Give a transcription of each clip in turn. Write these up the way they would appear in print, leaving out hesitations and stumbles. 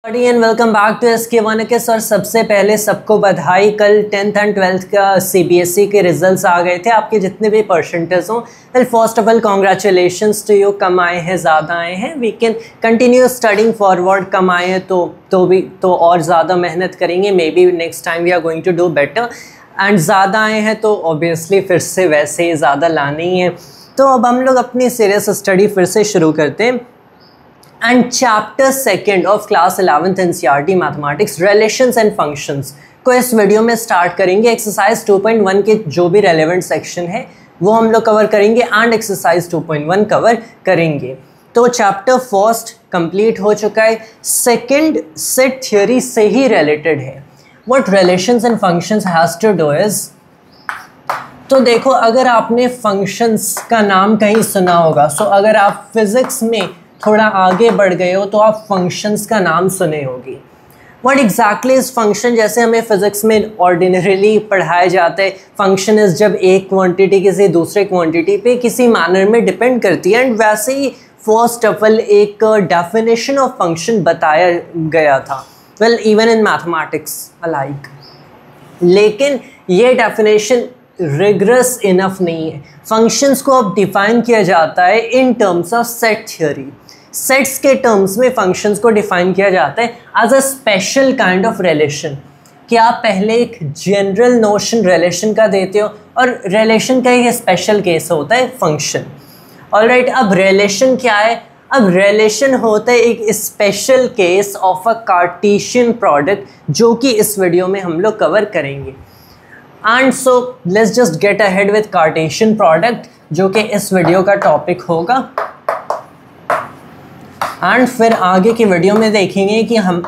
And welcome back to SK1 के sir. सबसे पहले सबको बधाई। कल 10th एंड 12th का CBSE के रिजल्ट्स आ गए थे। आपके जितने भी परसेंटेज हों, well first of all congratulations to you. कम आए हैं, ज़्यादा आए हैं, we can continue studying forward. कम आए हैं तो और ज़्यादा मेहनत करेंगे। Maybe next time we are going to do better. And ज़्यादा आए हैं तो ऑब्वियसली फिर से वैसे ही ज़्यादा लाने ही है। तो अब हम लोग अपनी सीरियस स्टडी फिर से शुरू करते हैं। And chapter second of class 11th NCERT mathematics relations and functions को इस वीडियो में स्टार्ट करेंगे। एक्सरसाइज 2.1 के जो भी रेलेवेंट सेक्शन है वो हम लोग कवर करेंगे एंड एक्सरसाइज 2.1 कवर करेंगे। तो चैप्टर फर्स्ट कंप्लीट हो चुका है। सेकेंड सेट थ्योरी से ही रिलेटेड है। What relations and functions has to do is, तो देखो अगर आपने फंक्शंस का नाम कहीं सुना होगा, सो अगर आप फिजिक्स में थोड़ा आगे बढ़ गए हो तो आप फंक्शंस का नाम सुने होगी। व्हाट एग्जैक्टली इज फंक्शन, जैसे हमें फिजिक्स में ऑर्डिनरीली पढ़ाया जाता है, फंक्शन इज जब एक क्वांटिटी किसी दूसरे क्वांटिटी पे किसी मैनर में डिपेंड करती है। एंड वैसे ही फर्स्ट ऑफ ऑल एक डेफिनेशन ऑफ फंक्शन बताया गया था, well even in mathematics alike. लेकिन ये डेफिनेशन रिगरस इनफ नहीं है। फंक्शंस को अब डिफाइन किया जाता है in terms of set theory. Sets के टर्म्स में फंक्शंस को डिफाइन किया जाता है as a special kind of relation. कि आप पहले एक जनरल नोशन रिलेशन का देते हो और रिलेशन का एक स्पेशल केस होता है फंक्शन। ऑलराइट, अब रिलेशन क्या है? अब रिलेशन होता है एक special case of a Cartesian product, जो कि इस वीडियो में हम लोग कवर करेंगे। And so let's just get ahead with Cartesian product, जो कि इस वीडियो का टॉपिक होगा। एंड फिर आगे की वीडियो में देखेंगे कि हम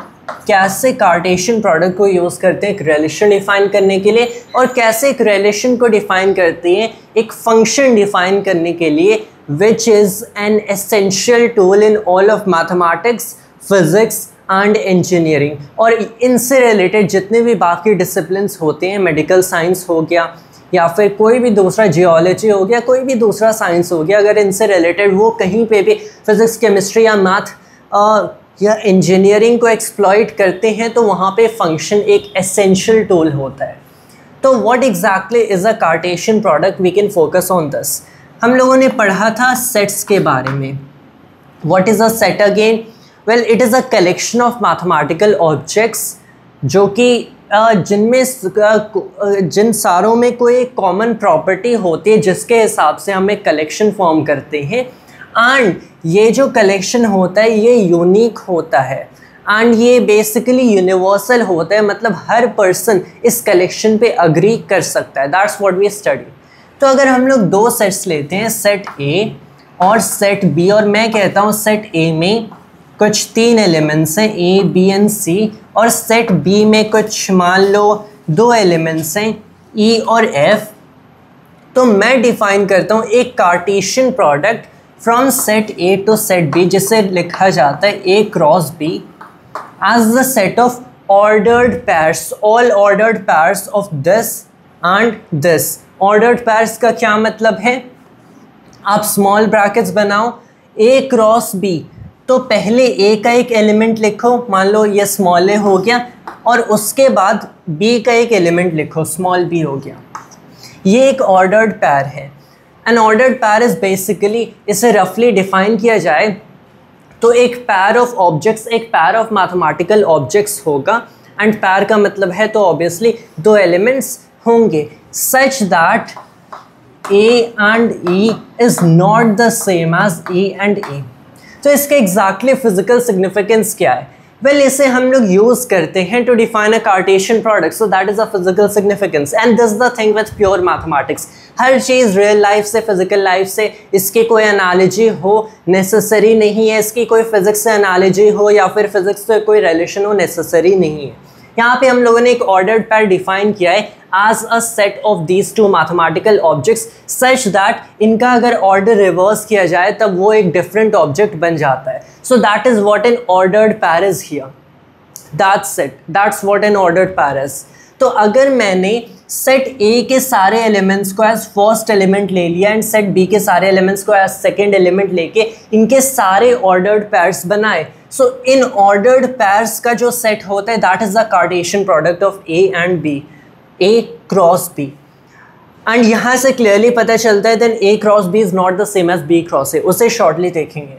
कैसे कार्टेशियन प्रोडक्ट को यूज़ करते हैं एक रिलेशन डिफाइन करने के लिए, और कैसे एक रिलेशन को डिफाइन करते हैं एक फंक्शन डिफाइन करने के लिए, which is an essential tool in all of mathematics, physics and engineering. और इनसे रिलेटेड जितने भी बाकी डिसिप्लिन्स होते हैं, मेडिकल साइंस हो गया या फिर कोई भी दूसरा जियोलॉजी हो गया, कोई भी दूसरा साइंस हो गया, अगर इनसे रिलेटेड वो कहीं पे भी फिज़िक्स, केमिस्ट्री या मैथ या इंजीनियरिंग को एक्सप्लॉइट करते हैं तो वहाँ पे फंक्शन एक एसेंशियल टूल होता है। तो what exactly is a Cartesian product, we can focus on this. हम लोगों ने पढ़ा था सेट्स के बारे में। What is a set again? Well it is a collection of mathematical objects जो कि जिन सारों में कोई कॉमन प्रॉपर्टी होती है जिसके हिसाब से हम एक कलेक्शन फॉर्म करते हैं। एंड ये जो कलेक्शन होता है ये यूनिक होता है एंड ये बेसिकली यूनिवर्सल होता है, मतलब हर पर्सन इस कलेक्शन पे अग्री कर सकता है। That's what we study. तो अगर हम लोग दो सेट्स लेते हैं, सेट ए और सेट बी, और मैं कहता हूँ सेट ए में कुछ 3 एलिमेंट्स हैं ए, बी एंड सी, और सेट बी में कुछ मान लो 2 एलिमेंट्स हैं ई और एफ, तो मैं डिफाइन करता हूँ एक Cartesian product from set A to set B, जिसे लिखा जाता है A cross B as the set of ordered pairs, all ordered pairs of this and this. Ordered pairs का क्या मतलब है? आप स्मॉल ब्रैकेट्स बनाओ, ए क्रॉस बी, तो पहले ए का एक एलिमेंट लिखो, मान लो ये स्मॉल ए हो गया, और उसके बाद बी का एक एलिमेंट लिखो, स्मॉल बी हो गया। ये एक ऑर्डर्ड पैर है। एन ऑर्डर्ड पैर इज़ बेसिकली, इसे रफली डिफाइन किया जाए तो एक पैर ऑफ ऑब्जेक्ट्स, एक पैर ऑफ मैथमेटिकल ऑब्जेक्ट्स होगा। एंड पैर का मतलब है तो ऑब्वियसली 2 एलिमेंट्स होंगे, such that A and E is not the same as A and A. तो इसका एग्जैक्टली फिजिकल सिग्निफिकेंस क्या है? वेल इसे हम लोग यूज़ करते हैं to define a Cartesian product, so that is a physical significance. And this the thing with pure mathematics. हर चीज़ रियल लाइफ से, फिजिकल लाइफ से इसकी कोई एनालॉजी हो नेसेसरी नहीं है, इसकी कोई फिजिक्स से एनालॉजी हो या फिर फिजिक्स से कोई रिलेशन हो नेसेसरी नहीं है। यहाँ पे हम लोगों ने एक ऑर्डर्ड पैर डिफाइन किया है as a set of these two mathematical objects such that इनका अगर ऑर्डर रिवर्स किया जाए तब वो एक डिफरेंट ऑब्जेक्ट बन जाता है। So that is what an ordered pair is here, that's it, that's what an ordered pair is. तो अगर मैंने सेट ए के सारे एलिमेंट्स को एज फर्स्ट एलिमेंट ले लिया एंड सेट बी के सारे एलिमेंट्स को एज सेकेंड एलिमेंट लेके इनके सारे ऑर्डर्ड पैर्स बनाए, सो इन ऑर्डर्ड पैर्स का जो सेट होता है that is the Cartesian product of A and B, A cross B. And यहाँ से क्लियरली पता चलता है then A cross B is not the same as B cross A, उसे शॉर्टली देखेंगे।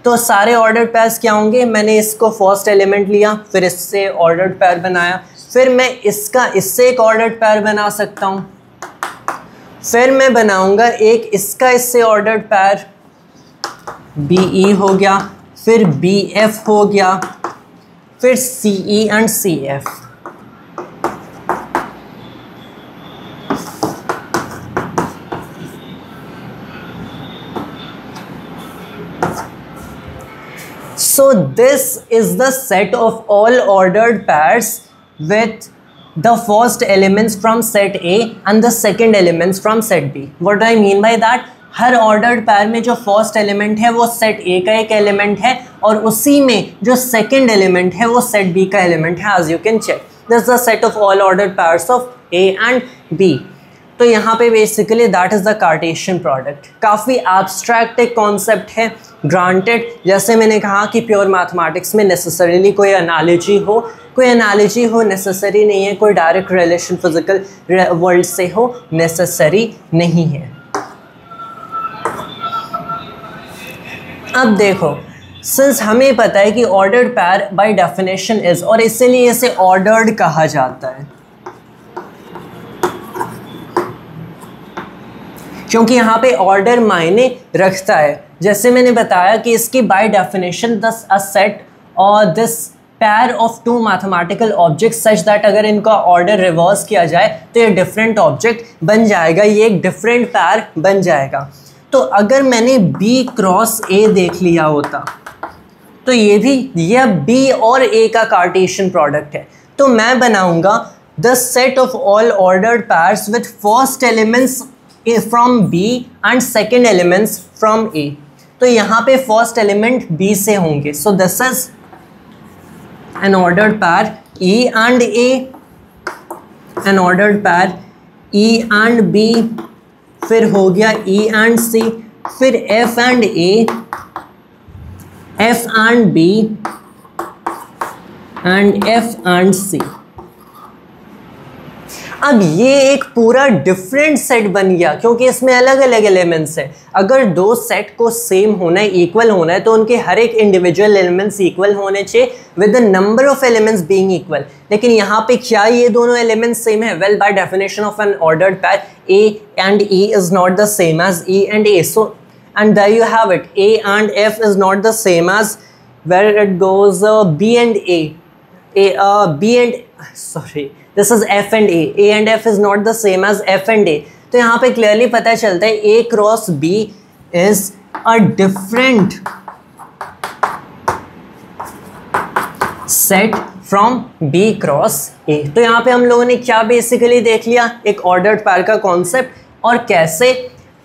तो सारे ऑर्डर्ड पैर्स क्या होंगे, मैंने इसको फर्स्ट एलिमेंट लिया, फिर इससे ऑर्डर्ड पैर बनाया, फिर मैं इससे एक ऑर्डर्ड पैर बना सकता हूँ, फिर मैं बनाऊंगा एक इसका इससे ऑर्डर्ड पैर, बी ई हो गया, फिर बी एफ हो गया, फिर C E and C F. So this is the set of all ordered pairs with the first elements from set A and the second elements from set B. What do I mean by that? Her ordered pair में जो first element है वो set A का एक element है और उसी में जो second element है वो set B का element है, as you can check. This is the set of all ordered pairs of A and B. तो यहाँ पे basically that is the Cartesian product. काफ़ी एब्स्ट्रैक्ट एक कॉन्सेप्ट है, ग्रांटेड। जैसे मैंने कहा कि प्योर मैथमेटिक्स में नेसेसरीली कोई एनालॉजी हो नेसेसरी नहीं है, कोई डायरेक्ट रिलेशन फिजिकल वर्ल्ड से हो नेसेसरी नहीं है। अब देखो, सिंस हमें पता है कि ऑर्डर्ड पैर बाय डेफिनेशन इज, और इसीलिए इसे ऑर्डर्ड कहा जाता है क्योंकि यहाँ पे ऑर्डर मायने रखता है। जैसे मैंने बताया कि इसकी बाय डेफिनेशन दस अ सेट और this pair of two mathematical objects such that अगर इनका ऑर्डर रिवर्स किया जाए तो ये डिफरेंट ऑब्जेक्ट बन जाएगा, ये एक डिफरेंट पैर बन जाएगा। तो अगर मैंने बी क्रॉस ए देख लिया होता तो ये बी और ए का कार्टेशियन प्रोडक्ट है, तो मैं बनाऊंगा the set of all ordered pairs with first elements from B and second elements from A। तो यहाँ पे first element B से होंगे, so this is an ordered pair E and A, an ordered pair E and B, फिर हो गया E and C, फिर F and A, F and B and F and C। अब ये एक पूरा डिफरेंट सेट बन गया क्योंकि इसमें अलग अलग एलिमेंट्स हैं। अगर दो सेट को सेम होना है, इक्वल होना है, तो उनके हर एक इंडिविजुअल एलिमेंट्स इक्वल होने चाहिए with the number of elements being equal. लेकिन यहाँ पे क्या ये दोनों एलिमेंट्स सेम है? Well, by definition of N ordered pair A and E is not the same as E and A, so and there you have it, A and F is not the same as where it goes B and this is F and A and F is not the same as F and A। तो यहाँ पे clearly पता चलता है A cross B is a different set from B cross A। तो यहाँ पे हम लोगों ने क्या बेसिकली देख लिया, एक ऑर्डर्ड पैर का कॉन्सेप्ट और कैसे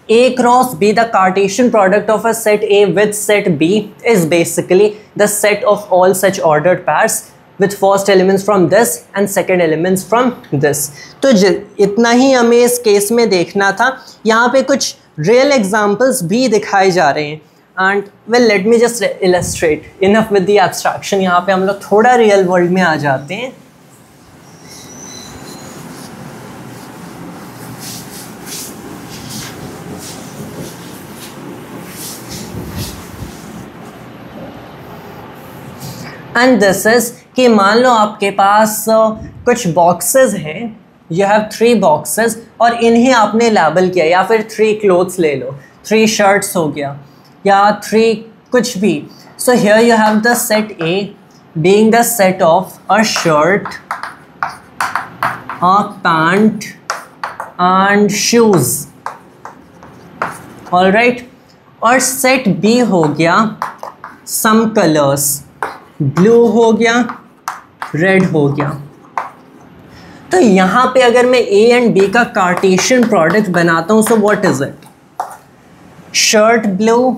A cross B, the Cartesian product of a set A with set B is basically the set of all such ordered pairs with first elements from this and second elements from this। तो इतना ही हमें इस case में देखना था। यहाँ पे कुछ रियल एग्जांपल्स भी दिखाए जा रहे हैं and well late me just illustrate enough with the abstraction. यहाँ पे हम लोग थोड़ा रियल वर्ल्ड में आ जाते हैं। एंड दिस इज कि मान लो आपके पास कुछ बॉक्सेस हैं, यू हैव 3 बॉक्सेस और इन्हें आपने लेबल किया, या फिर 3 क्लोथ्स ले लो, 3 शर्ट्स हो गया या 3 कुछ भी। So here you have the set A being the set of a shirt, a pant and shoes, all right। और सेट B हो गया some colors, ब्लू हो गया, रेड हो गया। तो यहाँ पे अगर मैं A एंड B का कार्टेशियन प्रोडक्ट बनाता हूँ, so what is it? Shirt blue,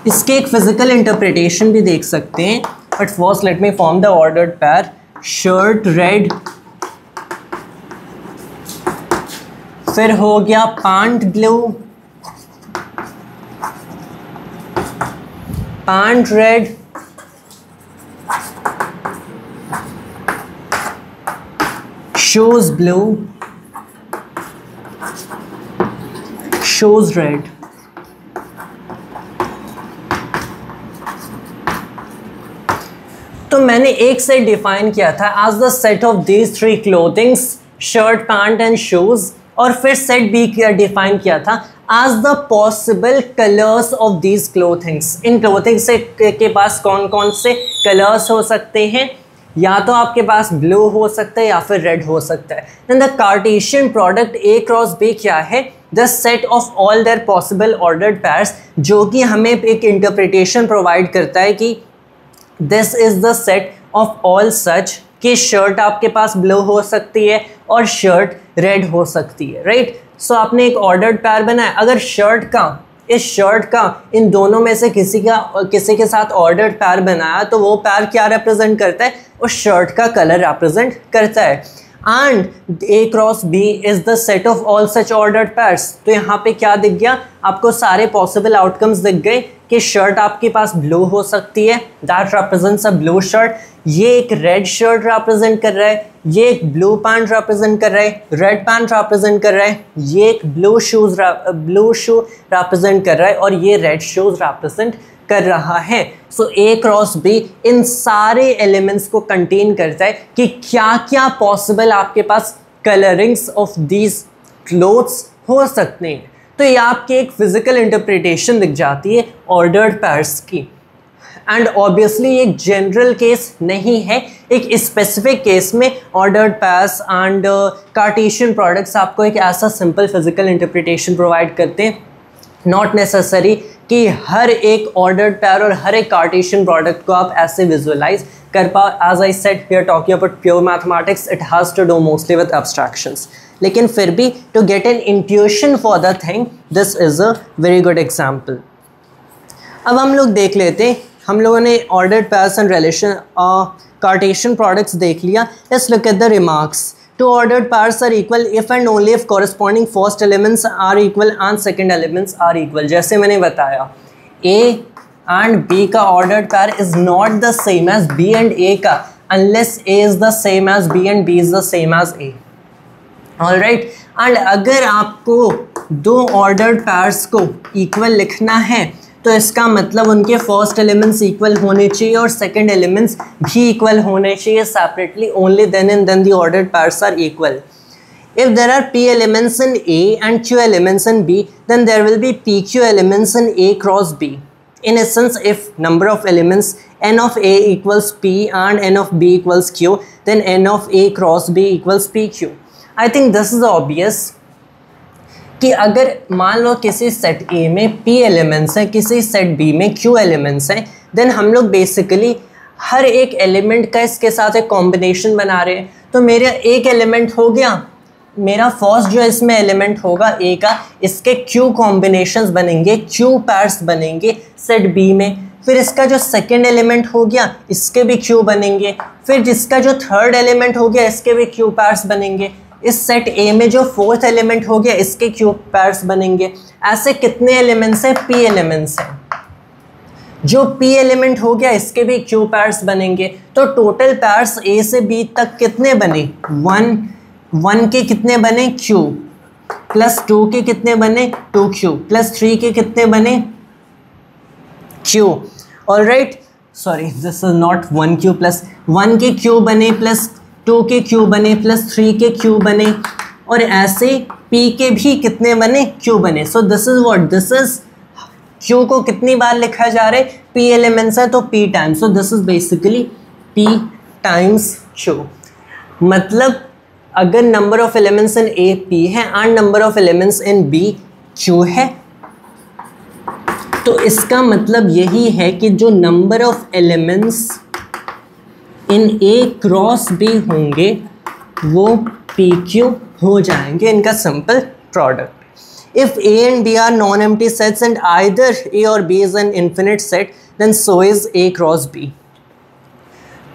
इसके एक फिजिकल इंटरप्रिटेशन भी देख सकते हैं, but first let me form the ordered पैर। शर्ट रेड, फिर हो गया pant blue, pant red, shoes blue, shoes red. तो मैंने एक सेट डिफाइन किया था as the set of these three clothings, shirt, pant and shoes, और फिर सेट बी डिफाइन किया था as the possible colours of these clothings. इन क्लोथिंग्स से के पास कौन कौन से कलर्स हो सकते हैं, या तो आपके पास ब्लू हो सकता है या फिर रेड हो सकता है। Then the Cartesian product A cross B क्या है, the set of all their possible ordered pairs, जो कि हमें एक इंटरप्रिटेशन प्रोवाइड करता है कि this is the set of all such, कि शर्ट आपके पास ब्लू हो सकती है और शर्ट रेड हो सकती है, राइट। सो आपने एक ऑर्डर्ड पेयर बनाया, अगर शर्ट का, इस शर्ट का इन दोनों में से किसी के साथ ऑर्डर्ड पेयर बनाया, तो वो पेयर क्या रिप्रेजेंट करता है, उस शर्ट का कलर रिप्रेजेंट करता है। And A cross B is the set of all such ordered pairs. तो यहाँ पे क्या दिख गया आपको, सारे पॉसिबल आउटकम्स दिख गए कि शर्ट आपके पास ब्लू हो सकती है, that represents a blue shirt, ये एक रेड शर्ट रिप्रेजेंट कर रहा है, ये एक ब्लू पैंट रिप्रेजेंट कर रहा है, रेड पैंट रिप्रेजेंट कर रहा है, ये एक ब्लू शू रिप्रेजेंट कर रहा है, और ये रेड शूज रिप्रेजेंट कर रहा है। सो ए क्रॉस बी इन सारे एलिमेंट्स को कंटेन करता है कि क्या क्या पॉसिबल आपके पास कलरिंग्स ऑफ दीज क्लोथ्स हो सकते हैं। तो ये आपके एक फिजिकल इंटरप्रिटेशन दिख जाती है ऑर्डर्ड पेयर्स की। एंड ऑब्वियसली एक जनरल केस नहीं है, एक स्पेसिफिक केस में ordered pairs and Cartesian products आपको एक ऐसा सिंपल फिजिकल इंटरप्रिटेशन प्रोवाइड करते हैं। नॉट नेसेसरी कि हर एक ऑर्डर्ड पेयर और हर एक कार्टेशियन प्रोडक्ट को आप ऐसे विजुअलाइज कर पाओ। As I said we are talking about pure mathematics, it has to do mostly with abstractions, लेकिन फिर भी to get an intuition for the thing, this is a very good example. अब हम लोग देख लेते हैं, हम लोगों ने ordered pairs and relation Cartesian products देख लिया। Let's look at the remarks. Two ordered pairs are equal if and only if corresponding first elements are equal and second elements are equal। जैसे मैंने बताया A and B का ordered pair is not the same as B and A का, unless A is the same as B and B is the same as A। Alright, and अगर आपको दो ordered pairs को equal लिखना है तो इसका मतलब उनके फर्स्ट एलिमेंट्स इक्वल होने चाहिए और सेकंड एलिमेंट्स भी इक्वल होने चाहिए separately, only then and then the ordered pairs are equal. If there are p elements in A and q elements in B, then there will be pq elements in A cross B। In essence, if number of elements n of A equals p and n of B equals q, then n of A cross B equals pq। I think this is obvious कि अगर मान लो किसी set A में P elements हैं, किसी set B में Q elements हैं, then हम लोग बेसिकली हर एक एलिमेंट का इसके साथ एक कॉम्बिनेशन बना रहे हैं। तो मेरा एक एलिमेंट हो गया, मेरा फर्स्ट जो इसमें एलिमेंट होगा A का, इसके Q कॉम्बिनेशंस बनेंगे, Q पैर्स बनेंगे सेट B में। फिर इसका जो सेकेंड एलिमेंट हो गया, इसके भी Q बनेंगे। फिर जिसका जो थर्ड एलिमेंट हो गया, इसके भी Q पैर्स बनेंगे। इस सेट A में जो फोर्थ एलिमेंट हो गया, इसके Q पैर्स बनेंगे। ऐसे कितने एलिमेंट्स हैं? P एलिमेंट्स हैं। जो P एलिमेंट हो गया, इसके भी Q पैर्स बनेंगे। तो टोटल पैर्स A से B तक कितने बने? 1 के कितने बने? Q प्लस 2 के कितने बने? 2Q प्लस 3 के कितने बने? Q। Alright, sorry this is not 1Q plus 1 के Q बने प्लस 2 के Q बने प्लस 3 के Q बने, और ऐसे P के भी कितने बने? Q बने। सो this is what, this is Q को कितनी बार लिखा जा रहा है? P एलिमेंट्स है तो P times, so this is basically P times Q। मतलब अगर number of elements in A P है and number of elements in B Q है, तो इसका मतलब यही है कि जो number of elements in A cross B होंगे वो PQ हो जाएंगे, इनका simple product. If A and B are non-empty sets and either A or B is an infinite set, then so is A cross B।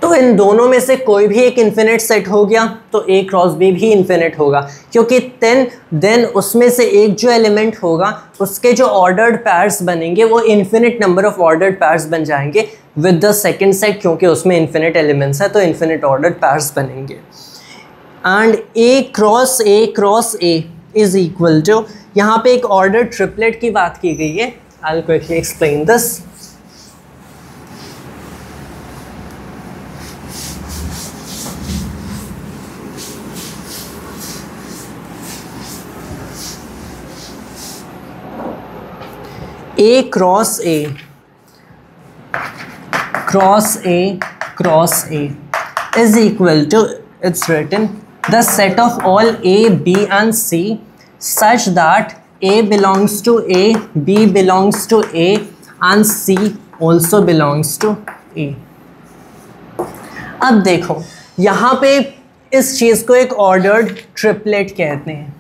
तो इन दोनों में से कोई भी एक इन्फिनिट सेट हो गया तो A क्रॉस B भी इन्फिनिट होगा, क्योंकि देन उसमें से एक जो एलिमेंट होगा उसके जो ऑर्डर्ड पैर्स बनेंगे वो infinite number of ordered pairs बन जाएंगे विद द सेकंड सेट, क्योंकि उसमें इन्फिनिट एलिमेंट्स है तो इन्फिनिट ऑर्डर्ड पैर्स बनेंगे। And A cross A is equal to, यहाँ पे एक ऑर्डर ट्रिपलेट की बात की गई है। I will quickly explain this. A cross A cross A is equal to, it's written, the set of all A, B and C such that A belongs to A, B belongs to A and C also belongs to A। अब देखो यहाँ पे इस चीज़ को एक ordered triplet कहते हैं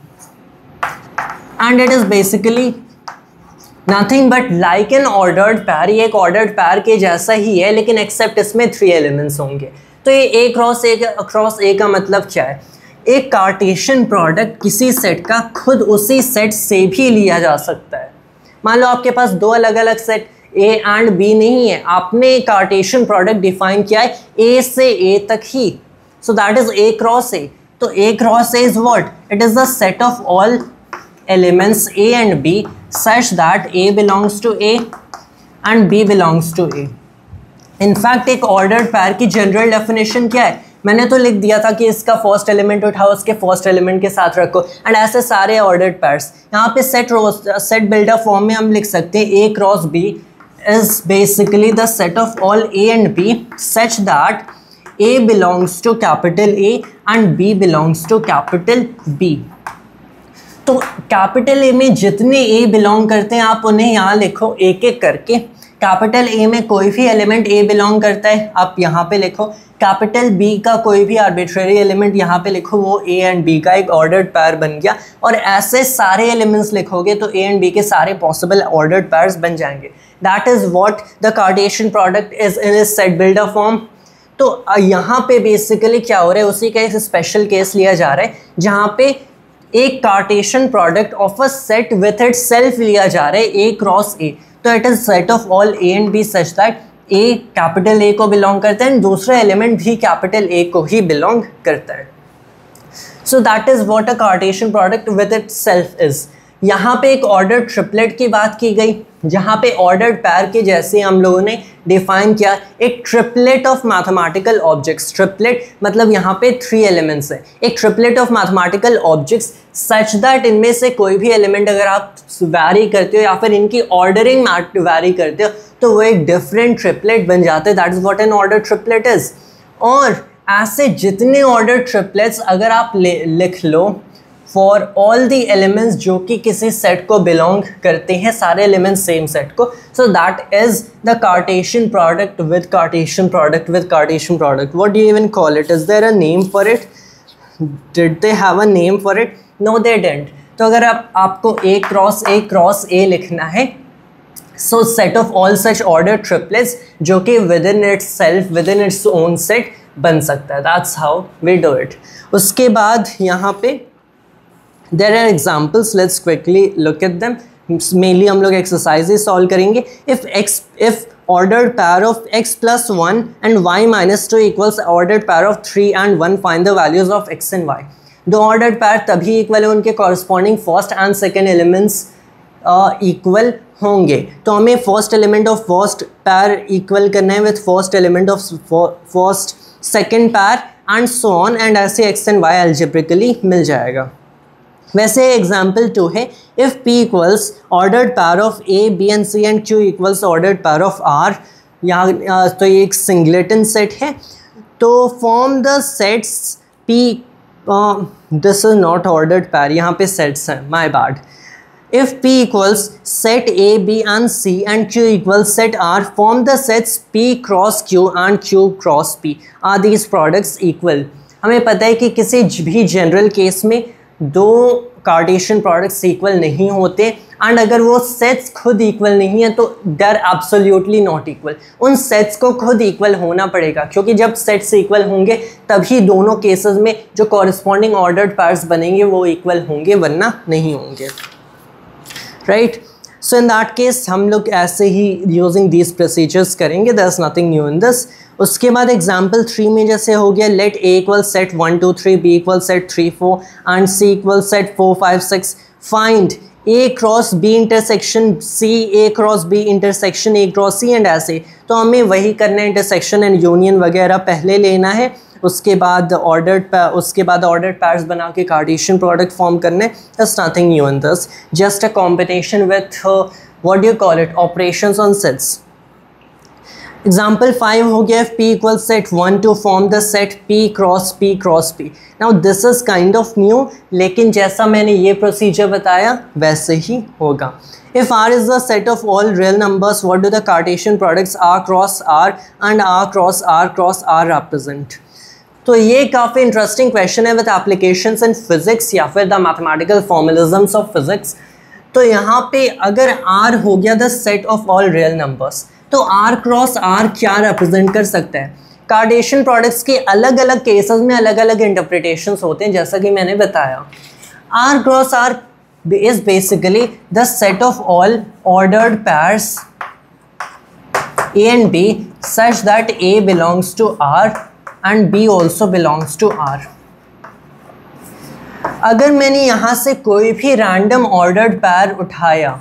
and it is basically nothing but like an ordered pair. ये एक ऑर्डर्ड पैर के जैसा ही है, लेकिन एक्सेप्ट इसमें 3 एलिमेंट्स होंगे। तो ये A क्रॉस A का मतलब क्या है? एक कार्टेशियन प्रोडक्ट किसी सेट का खुद उसी सेट से भी लिया जा सकता है। मान लो आपके पास 2 अलग अलग सेट A एंड B नहीं है, आपने कार्टेशियन प्रोडक्ट डिफाइन किया है A से A तक ही, so that is A cross A। तो A cross A is what? It is the set of all elements A and B such that A belongs to A and B belongs to A। In fact एक ordered पैर की general definition क्या है? मैंने तो लिख दिया था कि इसका फर्स्ट एलिमेंट उठाओ उसके फर्स्ट एलिमेंट के साथ रखो, एंड ऐसे सारे ऑर्डर्ड पैर्स। यहाँ पे सेट बिल्डर फॉर्म में हम लिख सकते हैं A cross B is basically the set of all A and B such that A belongs to capital A and B belongs to capital B। तो कैपिटल ए में जितने ए बिलोंग करते हैं आप उन्हें यहाँ लिखो एक एक करके। कैपिटल ए में कोई भी एलिमेंट ए बिलोंग करता है आप यहाँ पे लिखो। कैपिटल बी का कोई भी आर्बिट्रेरी एलिमेंट यहाँ पे लिखो, वो ए एंड बी का एक ऑर्डर्ड पैर बन गया। और ऐसे सारे एलिमेंट्स लिखोगे तो ए एंड बी के सारे पॉसिबल ऑर्डर्ड पैर्स बन जाएंगे। That is what the Cartesian product is in is set builder form. तो यहाँ पे बेसिकली क्या हो रहा है, उसी का एक स्पेशल केस लिया जा रहा है जहाँ पे एक Cartesian product of a set with it self लिया जा रहा है A क्रॉस A। तो it is set of all A and B such that A capital A को बिलोंग करता है, दूसरा एलिमेंट भी कैपिटल A को ही बिलोंग करता है। So that is what a Cartesian product with it self is. यहाँ पे एक ऑर्डर ट्रिपलेट की बात की गई, जहाँ पे ऑर्डर्ड पैर के जैसे हम लोगों ने डिफाइन किया एक triplet of mathematical objects. Triplet मतलब यहाँ पे 3 एलिमेंट्स है। एक triplet of mathematical objects such that इनमें से कोई भी एलिमेंट अगर आप वैरी करते हो या फिर इनकी ऑर्डरिंग वैरी करते हो तो वो एक डिफरेंट ट्रिपलेट बन जाते हैं। That is what an order triplet is. और ऐसे जितने ऑर्डर ट्रिपलेट्स अगर आप लिख लो फॉर ऑल दी एलिमेंट्स जो कि किसी सेट को बिलोंग करते हैं, सारे एलिमेंट्स सेम सेट को, so that is the Cartesian product with Cartesian product with Cartesian product. What do you even call it? Is there a name for it? Did they have a name for it? No they didn't. तो अगर आपको A cross A लिखना है, so set of all such order triplets जो कि within itself within its own set बन सकता है। That's how we do it. उसके बाद यहाँ पे there are examples, let's quickly look at them। mainly हम लोग exercises solve करेंगे। if ordered pair of x plus 1 and y minus 2 equals ordered pair of 3 and 1, find the values of x and y। दो ordered pair तभी equal है उनके corresponding first and second elements equal होंगे। तो हमें first element of first pair equal करना है with first element of first second pair and so on, and ऐसे x and y algebraically मिल जाएगा। वैसे एग्जाम्पल 2 है, if P equals ordered pair of A, B and C and Q equals ordered pair of R। यहाँ तो ये एक singleton set है। तो form the sets P, this is not ordered pair, यहाँ पे सेट्स हैं, my bad. If P equals set A, B and C and Q equals set R, form the sets P cross Q and Q cross P। Are these products equal? हमें पता है कि किसी भी general case में दो Cartesian products equal नहीं होते एंड अगर वो सेट्स खुद इक्वल नहीं है तो दर एब्सोल्युटली नॉट इक्वल। उन सेट्स को खुद इक्वल होना पड़ेगा, क्योंकि जब सेट्स इक्वल होंगे तभी दोनों केसेस में जो कॉरस्पॉन्डिंग ऑर्डर्ड पैर्स बनेंगे वो इक्वल होंगे, वरना नहीं होंगे, right. So in that case हम लोग ऐसे ही यूजिंग दीज प्रोसीजर्स करेंगे, there is nothing new in this. उसके बाद एग्जाम्पल 3 में जैसे हो गया, let A equal set 1 2 3, B equal set 3 4 and C equal set 4 5 6, find A cross B intersection C, A cross B intersection A cross C, and ऐसे। तो हमें वही करना है, इंटरसेक्शन एंड यूनियन वगैरह पहले लेना है, उसके बाद ऑर्डर्ड पैर्स बना के कार्टेशियन प्रोडक्ट फॉर्म करने। There's nothing new in this, just a combination with what do you call it, operations on sets. Example 5 हो गया, if P equals set 1 to form the set P cross P cross P. Now this is kind of new, लेकिन जैसा मैंने ये procedure बताया वैसे ही होगा। If R is the set of all real numbers, what do the Cartesian products R cross R and R cross R cross R represent? तो ये काफ़ी इंटरेस्टिंग क्वेश्चन है विद एप्लीकेशंस इन फिजिक्स या फिर the mathematical फॉर्मुलिज्म्स of physics. तो यहाँ पे अगर R हो गया the set of all real numbers, तो R क्रॉस R क्या रिप्रेजेंट कर सकता है? कार्टेशियन प्रोडक्ट्स के अलग अलग केसेस में अलग अलग इंटरप्रिटेशंस होते हैं, जैसा कि मैंने बताया। R cross R is basically the set of all ordered pairs A and B such that A belongs to R and B also belongs to R. अगर मैंने यहाँ से कोई भी रैंडम ऑर्डर्ड पैर उठाया,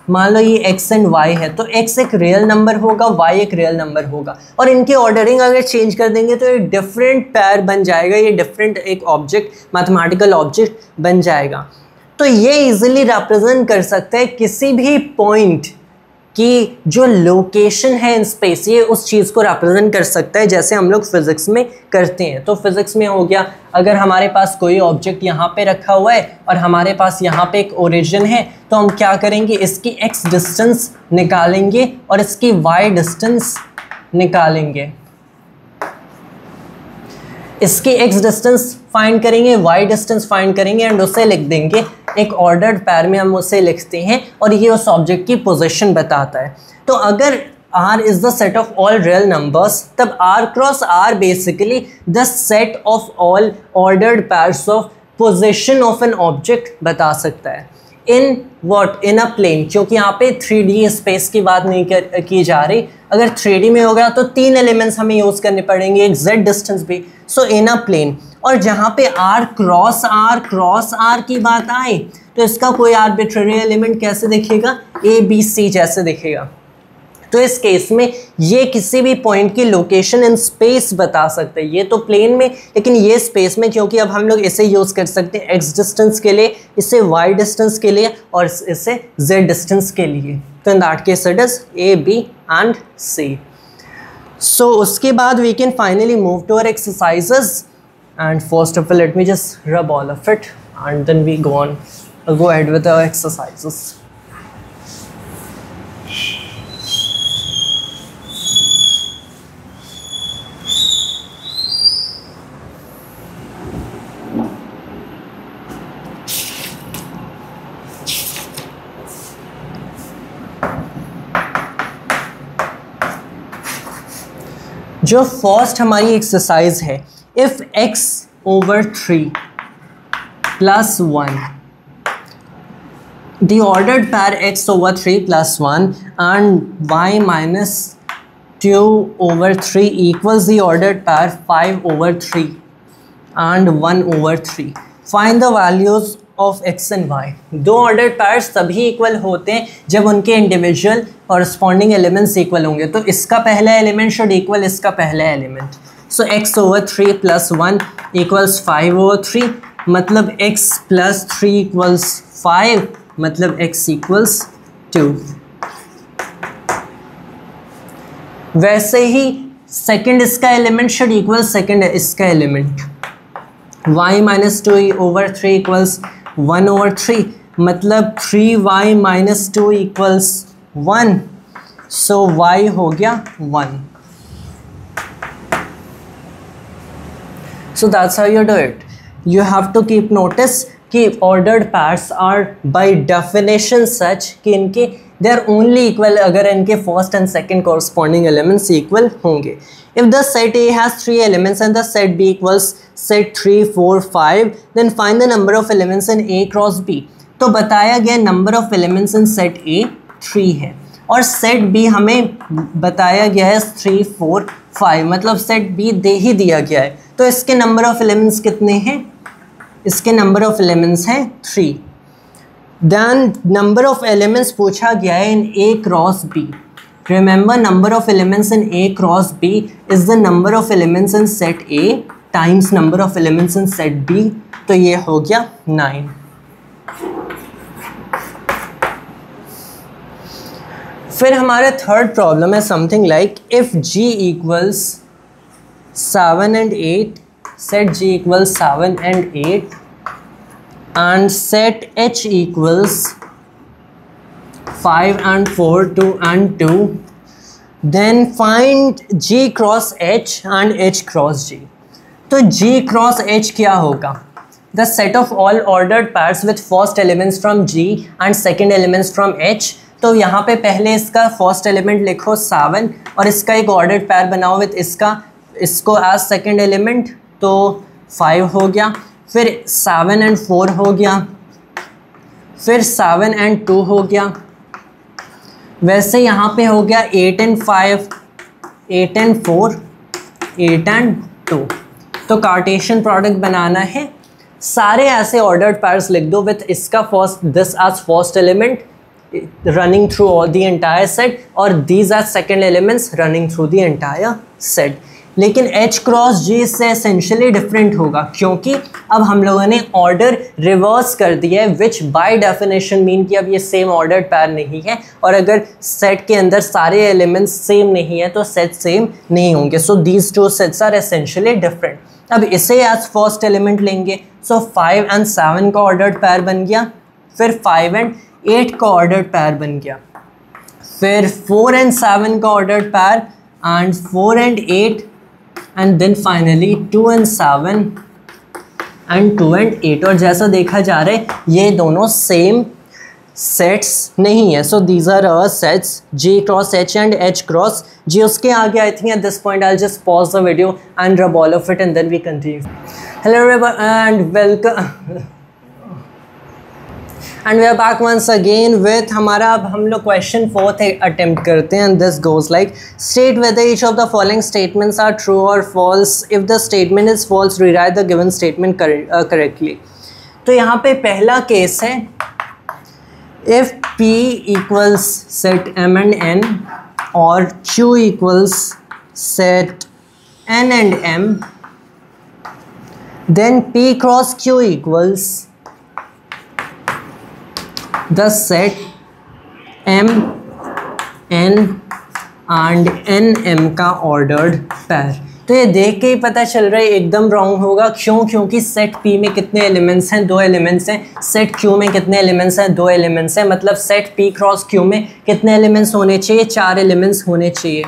मान लो ये x एंड y है, तो x एक रियल नंबर होगा, y एक रियल नंबर होगा, और इनकी ऑर्डरिंग अगर चेंज कर देंगे तो एक डिफरेंट पैर बन जाएगा, ये डिफरेंट एक ऑब्जेक्ट, मैथमेटिकल ऑब्जेक्ट बन जाएगा। तो ये इजीली रिप्रेजेंट कर सकता है किसी भी पॉइंट की जो लोकेशन है इन स्पेस, ये उस चीज़ को रिप्रेजेंट कर सकता है, जैसे हम लोग फिज़िक्स में करते हैं। तो फिज़िक्स में हो गया, अगर हमारे पास कोई ऑब्जेक्ट यहाँ पे रखा हुआ है और हमारे पास यहाँ पे एक ओरिजिन है, तो हम क्या करेंगे, इसकी x डिस्टेंस निकालेंगे और इसकी y डिस्टेंस निकालेंगे। इसकी x डिस्टेंस फाइंड करेंगे, y डिस्टेंस फाइंड करेंगे एंड उसे लिख देंगे एक ऑर्डर्ड पैर में, हम उसे लिखते हैं और ये उस ऑब्जेक्ट की पोजीशन बताता है। तो अगर R is the set of all real numbers, तब R cross R basically the set of all ordered pairs of position of an object बता सकता है। In what? In a plane, क्योंकि यहाँ पे 3D स्पेस की बात नहीं की जा रही। अगर 3D में होगा तो 3 एलिमेंट्स हमें यूज़ करने पड़ेंगे, एक z डिस्टेंस भी। सो इन अ प्लेन, और जहाँ पे R क्रॉस R की बात आए तो इसका कोई आर्बिट्रेरी एलिमेंट कैसे दिखेगा, A B C जैसे दिखेगा। तो इस केस में ये किसी भी पॉइंट की लोकेशन इन स्पेस बता सकते हैं। ये तो प्लेन में, लेकिन ये स्पेस में, क्योंकि अब हम लोग इसे यूज़ कर सकते हैं x डिस्टेंस के लिए, इसे y डिस्टेंस के लिए और इसे z डिस्टेंस के लिए। तो in that case it is A B and C। So उसके बाद we can finally move to our exercises, and first of all let me just rub all of it and then we go ahead with our exercises. जो first हमारी exercise है, if x over 3 plus 1, the ordered pair x over 3 plus 1 and y minus 2 over 3 equals the ordered pair 5 over 3 and 1 over 3. Find the values of x and y. दो ordered pairs तभी equal होते हैं जब उनके individual corresponding elements equal होंगे। तो इसका पहला एलिमेंट शुड इक्वल इसका पहला एलिमेंट। सो x over 3 plus 1 equals 5 over 3, मतलब x plus 3 equals 5, मतलब x equals 2। वैसे ही सेकंड इसका एलिमेंट शुड इक्वल सेकंड इसका element. y minus 2 over 3 equals 1 over 3, मतलब 3y minus 2 equals 1, so y हो गया 1। So that's how you do it. You have to keep notice कि ordered pairs are by definition such कि इनके they are only equal अगर इनके first and second corresponding elements equal होंगे. If the set A has 3 elements and the set B equals set 3, 4, 5, then find the number of elements in A cross B. तो बताया गया number of elements in set A 3 है और set B हमें बताया गया है 3, 4, 5, मतलब set B दे ही दिया गया है. तो इसके number of elements कितने हैं? इसके number of elements हैं 3. Then number of elements पूछा गया है in A cross B. Remember, number of elements in A cross B is the number of elements in set A times number of elements in set B. तो ये हो गया 9. फिर हमारा third problem है something like if G equals 7 and 8, set G equals 7 and 8 and set H equals 5 and 4, 2 and 2, then find G cross H and H cross G. तो G cross H क्या होगा? The set of all ordered pairs with first elements from G and second elements from H. तो यहाँ पे पहले इसका first element लिखो 7 और इसका एक ऑर्डर्ड पैर बनाओ विथ इसको एज सेकेंड एलिमेंट, तो 5 हो गया. फिर 7 and 4 हो गया, फिर 7 and 2 हो गया. वैसे यहाँ पे हो गया 8 and 5, 8 and 4, 8 and 2. तो कार्टेशियन प्रोडक्ट बनाना है, सारे ऐसे ऑर्डर्ड पैर्स लिख दो विथ इसका this as first element running through all the entire set और these are second elements running through the entire set. लेकिन H क्रॉस G इससे एसेंशियली डिफरेंट होगा क्योंकि अब हम लोगों ने ऑर्डर रिवर्स कर दिया है विच बाय डेफिनेशन मीन कि अब ये सेम ऑर्डर्ड पैर नहीं है और अगर सेट के अंदर सारे एलिमेंट्स सेम नहीं है तो सेट सेम नहीं होंगे. So these two sets are essentially different. अब इसे एज फर्स्ट एलिमेंट लेंगे, सो 5 and 7 का ऑर्डर्ड पैर बन गया, फिर 5 and 8 का ऑर्डर्ड पैर बन गया, फिर 4 and 7 का ऑर्डर्ड पैर and 4 and 8 and then finally 2 and 7 and 2 and 8. और जैसा देखा जा रहा है ये दोनों सेम सेट्स नहीं है. So these are our sets G cross H and H cross G. उसके आगे I think at this point I just pause the video and rub all of it and then we continue. Hello and welcome and we are back once again with हमारा अब हम लोग question 4th attempt करते हैं. And this goes like state whether each of the following statements are true और false. If the statement is false rewrite the given statement correctly. तो यहाँ पे पहला केस है if P equals set M and N or Q equals set N and M, then P cross Q equals the set M, N and NM का ordered pair. तो ये देख के ही पता चल रहा है एकदम रॉन्ग होगा. क्योंकि सेट P में कितने एलिमेंट्स हैं? 2 एलिमेंट्स हैं. सेट Q में कितने एलिमेंट्स हैं? 2 एलिमेंट्स हैं. मतलब सेट P क्रॉस Q में कितने एलिमेंट्स होने चाहिए? 4 एलिमेंट्स होने चाहिए.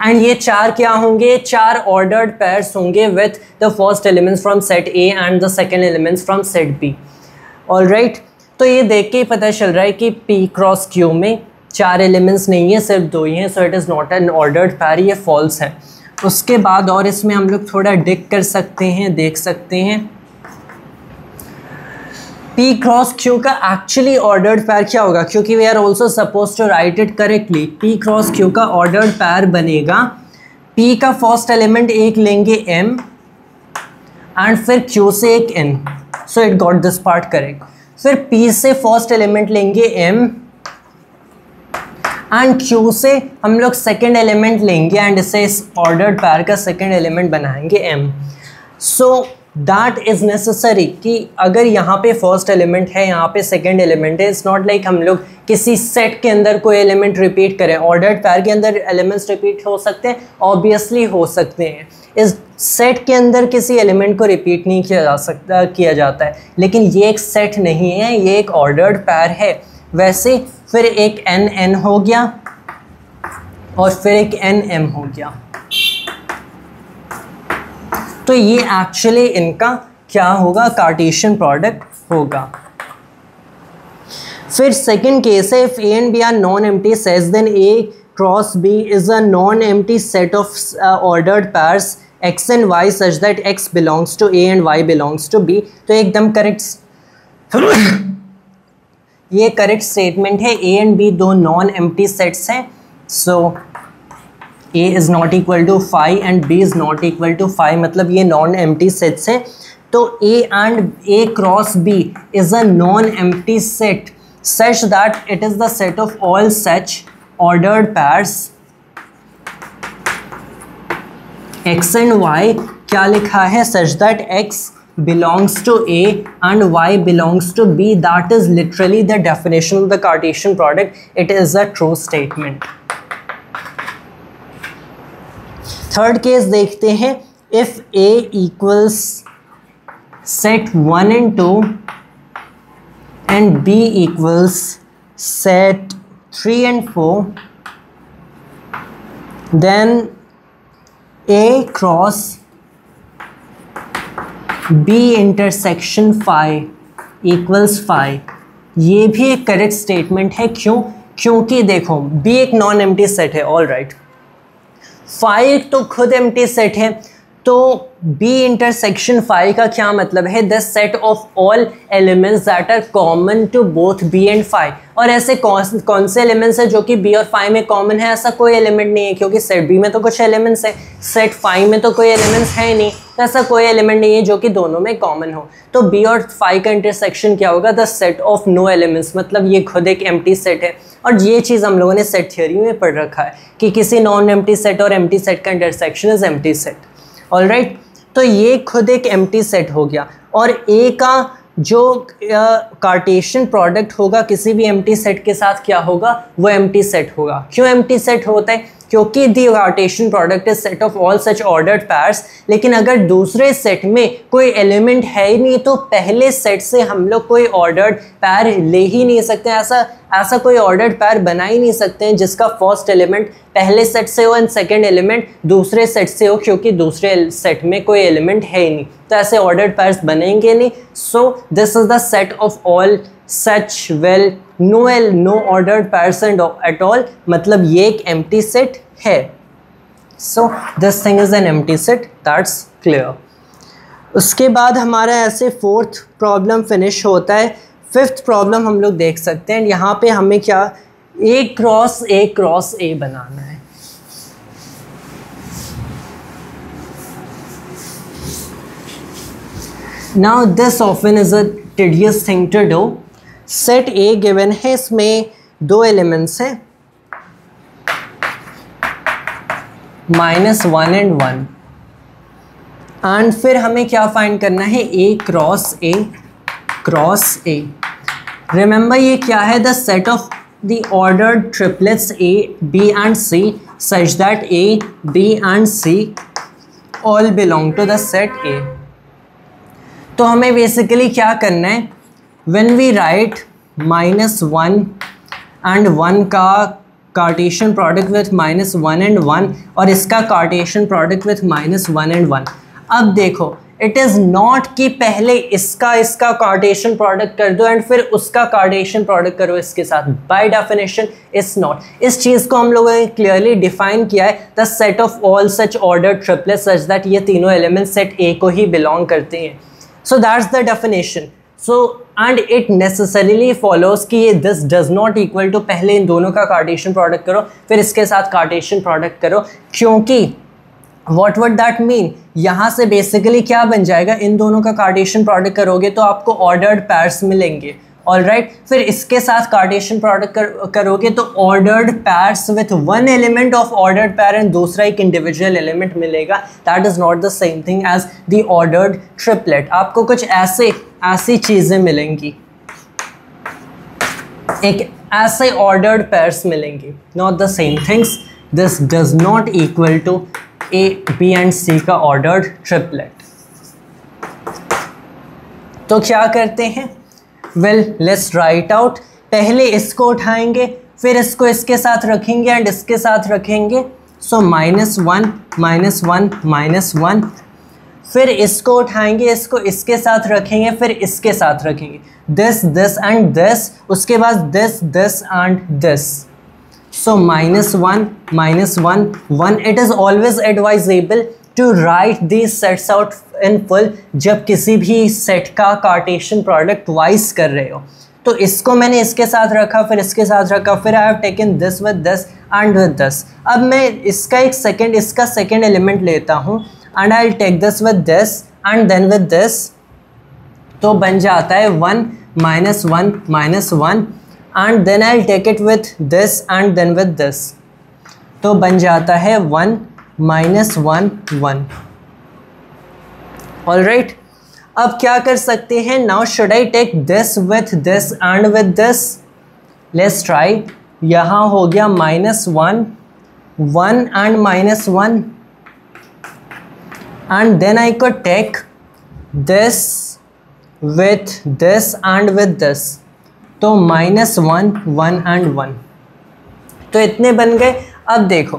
एंड ये 4 क्या होंगे? 4 ऑर्डर्ड पेयर्स होंगे with the first elements from set A and the second elements from set B. Alright, तो ये देख के ही पता चल रहा है कि P क्रॉस Q में 4 एलिमेंट्स नहीं है, सिर्फ 2 ही हैं. So it is not an ordered pair, ये फॉल्स है. उसके बाद और इसमें हम लोग थोड़ा डिग कर सकते हैं, देख सकते हैं P क्रॉस Q का एक्चुअली ऑर्डर्ड पैर क्या होगा, क्योंकि we are also suppose to write it correctly. P cross Q का ऑर्डर्ड पैर बनेगा P का फर्स्ट एलिमेंट एक लेंगे M एंड फिर Q से एक N. So it got this part correct. फिर P से फर्स्ट एलिमेंट लेंगे M एंड Q से हम लोग सेकेंड एलिमेंट लेंगे एंड इसे इस ऑर्डर्ड पैर का सेकेंड एलिमेंट बनाएंगे M. So that is necessary कि अगर यहाँ पे फर्स्ट एलिमेंट है, यहाँ पे सेकेंड एलिमेंट है, इट्स नॉट लाइक हम लोग किसी सेट के अंदर कोई एलिमेंट रिपीट करें. ऑर्डर्ड पैर के अंदर एलिमेंट्स रिपीट हो सकते हैं, ऑब्वियसली हो सकते हैं. इस सेट के अंदर किसी एलिमेंट को रिपीट नहीं किया जाता है, लेकिन ये एक सेट नहीं है, ये एक ऑर्डर्ड पैर है. वैसे फिर एक NN हो गया और फिर एक NM हो गया. तो ये एक्चुअली इनका क्या होगा, कार्टेशियन प्रोडक्ट होगा। फिर सेकंड केस है, if A and B are non empty sets then A cross B is a non empty set of ordered pairs x and y such that x belongs to a and y belongs to b। तो एकदम correct ये correct statement है। a and b दो non empty sets हैं, so a is not equal to 5 and b is not equal to 5, मतलब ये non empty sets हैं। तो a and a cross b is a non empty set such that it is the set of all such ordered pairs x and y, क्या लिखा है, such that x belongs to a and y belongs to b. That is literally the definition of the Cartesian product. It is a true statement. Third case देखते हैं, if a equals set 1 and 2 and b equals set 3 and 4, then a cross b intersection phi equals phi। ये भी एक correct statement है। क्यों? क्योंकि देखो b एक नॉन एम्प्टी सेट है, ऑल राइट, phi तो खुद एम्प्टी सेट है, तो b इंटरसेक्शन phi का क्या मतलब है, the set of all elements that are common to both b and phi। और ऐसे कौन से एलिमेंट्स है जो कि b और phi में कॉमन है? ऐसा कोई एलिमेंट नहीं है, क्योंकि सेट b में तो कुछ एलिमेंट्स है, सेट phi में तो कोई एलिमेंट्स है नहीं, तो ऐसा कोई एलिमेंट नहीं है जो कि दोनों में कॉमन हो। तो b और phi का इंटरसेक्शन क्या होगा, the set of no elements, मतलब ये खुद एक एम्प्टी सेट है। और ये चीज़ हम लोगों ने सेट थ्योरी में पढ़ रखा है कि किसी नॉन एम्प्टी सेट और एम्प्टी सेट का intersection is empty set, alright. तो ये खुद एक एम्प्टी सेट हो गया, और ए का जो कार्टेशियन प्रोडक्ट होगा किसी भी एम्प्टी सेट के साथ क्या होगा, वो एम्प्टी सेट होगा। क्यों एम्प्टी सेट होता है? क्योंकि the Cartesian product is set of all such ordered pairs. लेकिन अगर दूसरे सेट में कोई एलिमेंट है ही नहीं, तो पहले सेट से हम लोग कोई ऑर्डर्ड पेयर ले ही नहीं सकते। ऐसा कोई ऑर्डर्ड पेयर बना ही नहीं सकते हैं जिसका फर्स्ट एलिमेंट पहले सेट से हो एंड सेकंड एलिमेंट दूसरे सेट से हो, क्योंकि दूसरे सेट में कोई एलिमेंट है ही नहीं, तो ऐसे ऑर्डर्ड पेयर्स बनेंगे नहीं। So this is the set of all such well no ordered pairs at all, मतलब ये एक एम्प्टी सेट है। So this thing is an empty set, that's clear. उसके बाद हमारा ऐसे फोर्थ प्रॉब्लम फिनिश होता है। फिफ्थ प्रॉब्लम हम लोग देख सकते हैं, यहाँ पे हमें क्या a क्रॉस a बनाना है। Now this often is a tedious thing to do. Set A given है, इसमें दो एलिमेंट्स हैं -1 and 1, एंड फिर हमें क्या फाइंड करना है, A क्रॉस A। रिमेंबर ये क्या है, the set of the ordered triplets A, B and C such that A, B and C all belong to the set A। तो हमें बेसिकली क्या करना है, when we write -1 and 1 का cartesian product with -1 and 1 और इसका Cartesian product with -1 and 1। अब देखो इट इज़ नॉट कि पहले इसका कार्टेशियन प्रोडक्ट कर दो एंड फिर उसका कार्टेशियन प्रोडक्ट करो इसके साथ, बाय डेफिनेशन इट्स नॉट। इस चीज़ को हम लोगों ने क्लियरली डिफाइन किया है, the set of all such order triplets such that ये तीनों एलिमेंट सेट ए को ही बिलोंग करते हैं। So that's the definition. So and it necessarily follows कि ये this does not equal to पहले इन दोनों का कार्टेशियन प्रोडक्ट करो फिर इसके साथ कार्टेशियन प्रोडक्ट करो, क्योंकि वॉट वुड दैट मीन, यहाँ से बेसिकली क्या बन जाएगा, इन दोनों का कार्टेशियन प्रोडक्ट करोगे तो आपको ऑर्डर्ड पेयर्स मिलेंगे, ऑलराइट। फिर इसके साथ कार्टेशियन प्रोडक्ट करोगे तो ordered pairs with one element of ordered pair and दूसरा एक इंडिविजुअल एलिमेंट मिलेगा। That is not the same thing as the ordered triplet. आपको कुछ ऐसी चीज़ें मिलेंगी, एक ऐसे ऑर्डर्ड पेयर्स मिलेंगी, not the same things. This does not equal to A, B and C का ऑर्डर्ड ट्रिपलेट। तो क्या करते हैं, वेल लेट्स राइट आउट। पहले इसको उठाएंगे फिर इसको इसके साथ रखेंगे एंड इसके साथ रखेंगे। सो -1 -1 -1, फिर इसको उठाएंगे, इसको इसके साथ रखेंगे, फिर इसके साथ रखेंगे, दिस दिस एंड दिस, उसके बाद this this and this. So -1 -1 1. It is always advisable to write these sets out in full जब किसी भी सेट का कार्टेशियन प्रोडक्ट वाइज कर रहे हो. तो इसको मैंने इसके साथ रखा, फिर इसके साथ रखा, फिर I have taken this with this and with this. अब मैं इसका सेकेंड एलिमेंट लेता हूँ and I will take this with this and then with this. तो बन जाता है 1 -1 -1 and then I'll take it with this and then with this. तो बन जाता है 1 -1 1. Alright, अब क्या कर सकते हैं? Now should I take this with this and with this? Let's try. यहाँ हो गया -1 1 and -1 and then I could take this with this and with this. तो -1 1 and 1. तो इतने बन गए. अब देखो,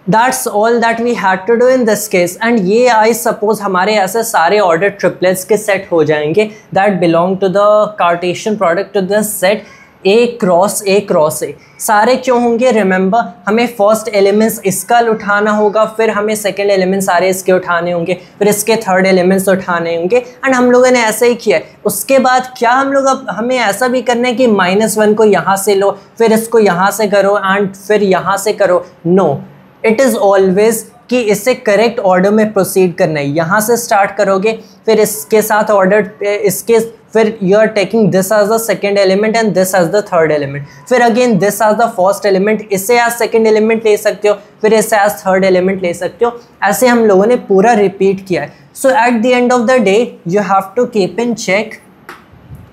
that's all that we had to do in this case. And ये आई सपोज हमारे ऐसे सारे ऑर्डर ट्रिपलेट्स के सेट हो जाएंगे that belong to the Cartesian product to this set A cross A. सारे क्यों होंगे? रिमेंबर, हमें फर्स्ट एलिमेंट्स इसका उठाना होगा, फिर हमें सेकंड एलिमेंट सारे इसके उठाने होंगे, फिर इसके थर्ड एलिमेंट्स उठाने होंगे. एंड हम लोगों ने ऐसा ही किया है. उसके बाद क्या हम लोग, अब हमें ऐसा भी करना है कि -1 को यहाँ से लो, फिर इसको यहाँ से करो एंड फिर यहाँ से करो. नो, इट इज़ ऑलवेज कि इससे करेक्ट ऑर्डर में प्रोसीड करना है. यहाँ से स्टार्ट करोगे, फिर इसके साथ ऑर्डर इसके, फिर you are taking this as the second element and this as the third element, फिर again this as the first element, इसे एज सेकेंड एलिमेंट ले सकते हो, फिर इसे एज थर्ड एलिमेंट ले सकते हो. ऐसे हम लोगों ने पूरा रिपीट किया है. So at the end of the day you have to keep in check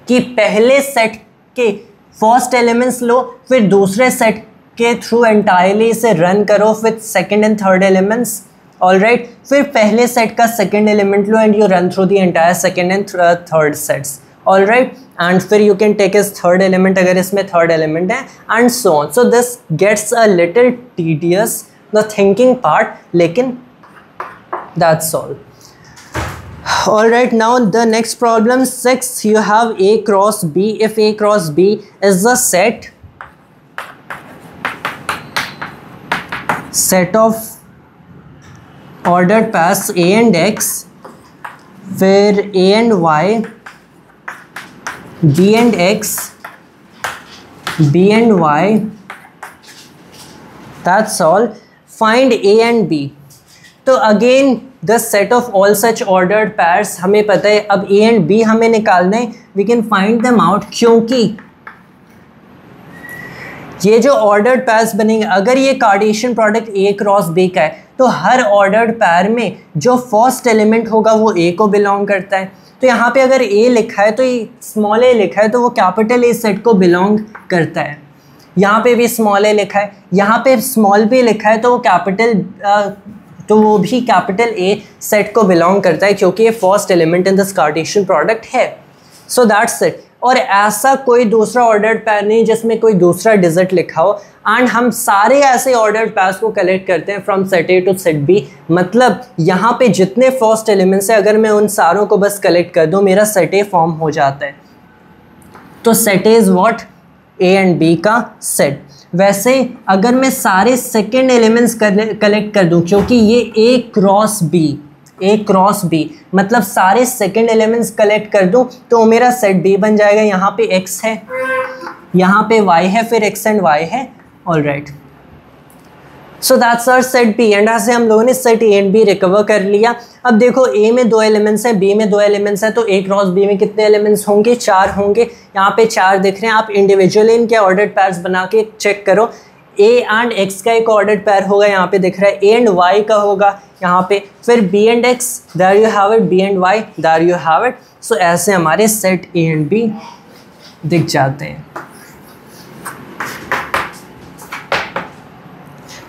कि पहले सेट के फर्स्ट एलिमेंट्स लो, फिर दूसरे सेट के थ्रू एंटायरली इसे रन करो with second and third elements. Alright, फिर पहले सेट का सेकेंड एलिमेंट लो and you run through the entire second and third sets. Alright, and फिर you can take is third element अगर इसमें थर्ड एलिमेंट है and so on. So this gets a little tedious the thinking part, लेकिन that's all. Alright, now the next problem 6, you have A cross B. If A cross B is the set of ordered pairs A and X, फिर A and Y, B and X, B and Y, that's all. Find A and B. तो again the set of all such ordered pairs हमें पता है. अब A and B हमें निकालना है. We can find them out, क्योंकि ये जो ऑर्डर्ड पैर्स बनेंगे, अगर ये Cartesian product A cross B का है तो हर ऑर्डर्ड पैर में जो फर्स्ट एलिमेंट होगा वो A को बिलोंग करता है. तो यहाँ पे अगर A लिखा है तो ये स्मॉल a लिखा है तो वो कैपिटल A सेट को बिलोंग करता है. यहाँ पे भी स्मॉल a लिखा है, यहाँ पे स्मॉल b लिखा है तो वो वो भी कैपिटल A सेट को बिलोंग करता है, क्योंकि ये first element in this Cartesian product है. So that's it. और ऐसा कोई दूसरा ऑर्डर्ड पैर नहीं जिसमें कोई दूसरा डिजिट लिखा हो. एंड हम सारे ऐसे ऑर्डर्ड पैर्स को कलेक्ट करते हैं from set A to set B. मतलब यहाँ पे जितने फर्स्ट एलिमेंट्स हैं, अगर मैं उन सारों को बस कलेक्ट कर दूँ, मेरा सेट A फॉर्म हो जाता है. तो set A is what? A and B का सेट. वैसे अगर मैं सारे सेकेंड एलिमेंट्स कलेक्ट कर दूं, क्योंकि ये A क्रॉस B मतलब सारे सेकेंड एलिमेंट्स कलेक्ट कर दूं तो मेरा सेट B बन जाएगा. यहाँ पे X है, यहाँ पे Y है, फिर X एंड Y है. Alright, so that's our set B. And ऐसे हम लोगों ने set A and B recover कर लिया. अब देखो, A में 2 एलिमेंट्स हैं, B में 2 एलिमेंट्स हैं, तो A क्रॉस B में कितने एलिमेंट्स होंगे? 4 होंगे. यहाँ पे 4 दिख रहे हैं. आप इंडिविजुअली इनके ऑर्डर्ड पैर्स बना के चेक करो. A एंड X का एक ऑर्डर्ड पैर होगा, यहाँ पे दिख रहा है. A एंड Y का होगा यहाँ पे. फिर B and X, there you have it. B and Y, there you have it. सो ऐसे हमारे सेट A एंड B दिख जाते हैं.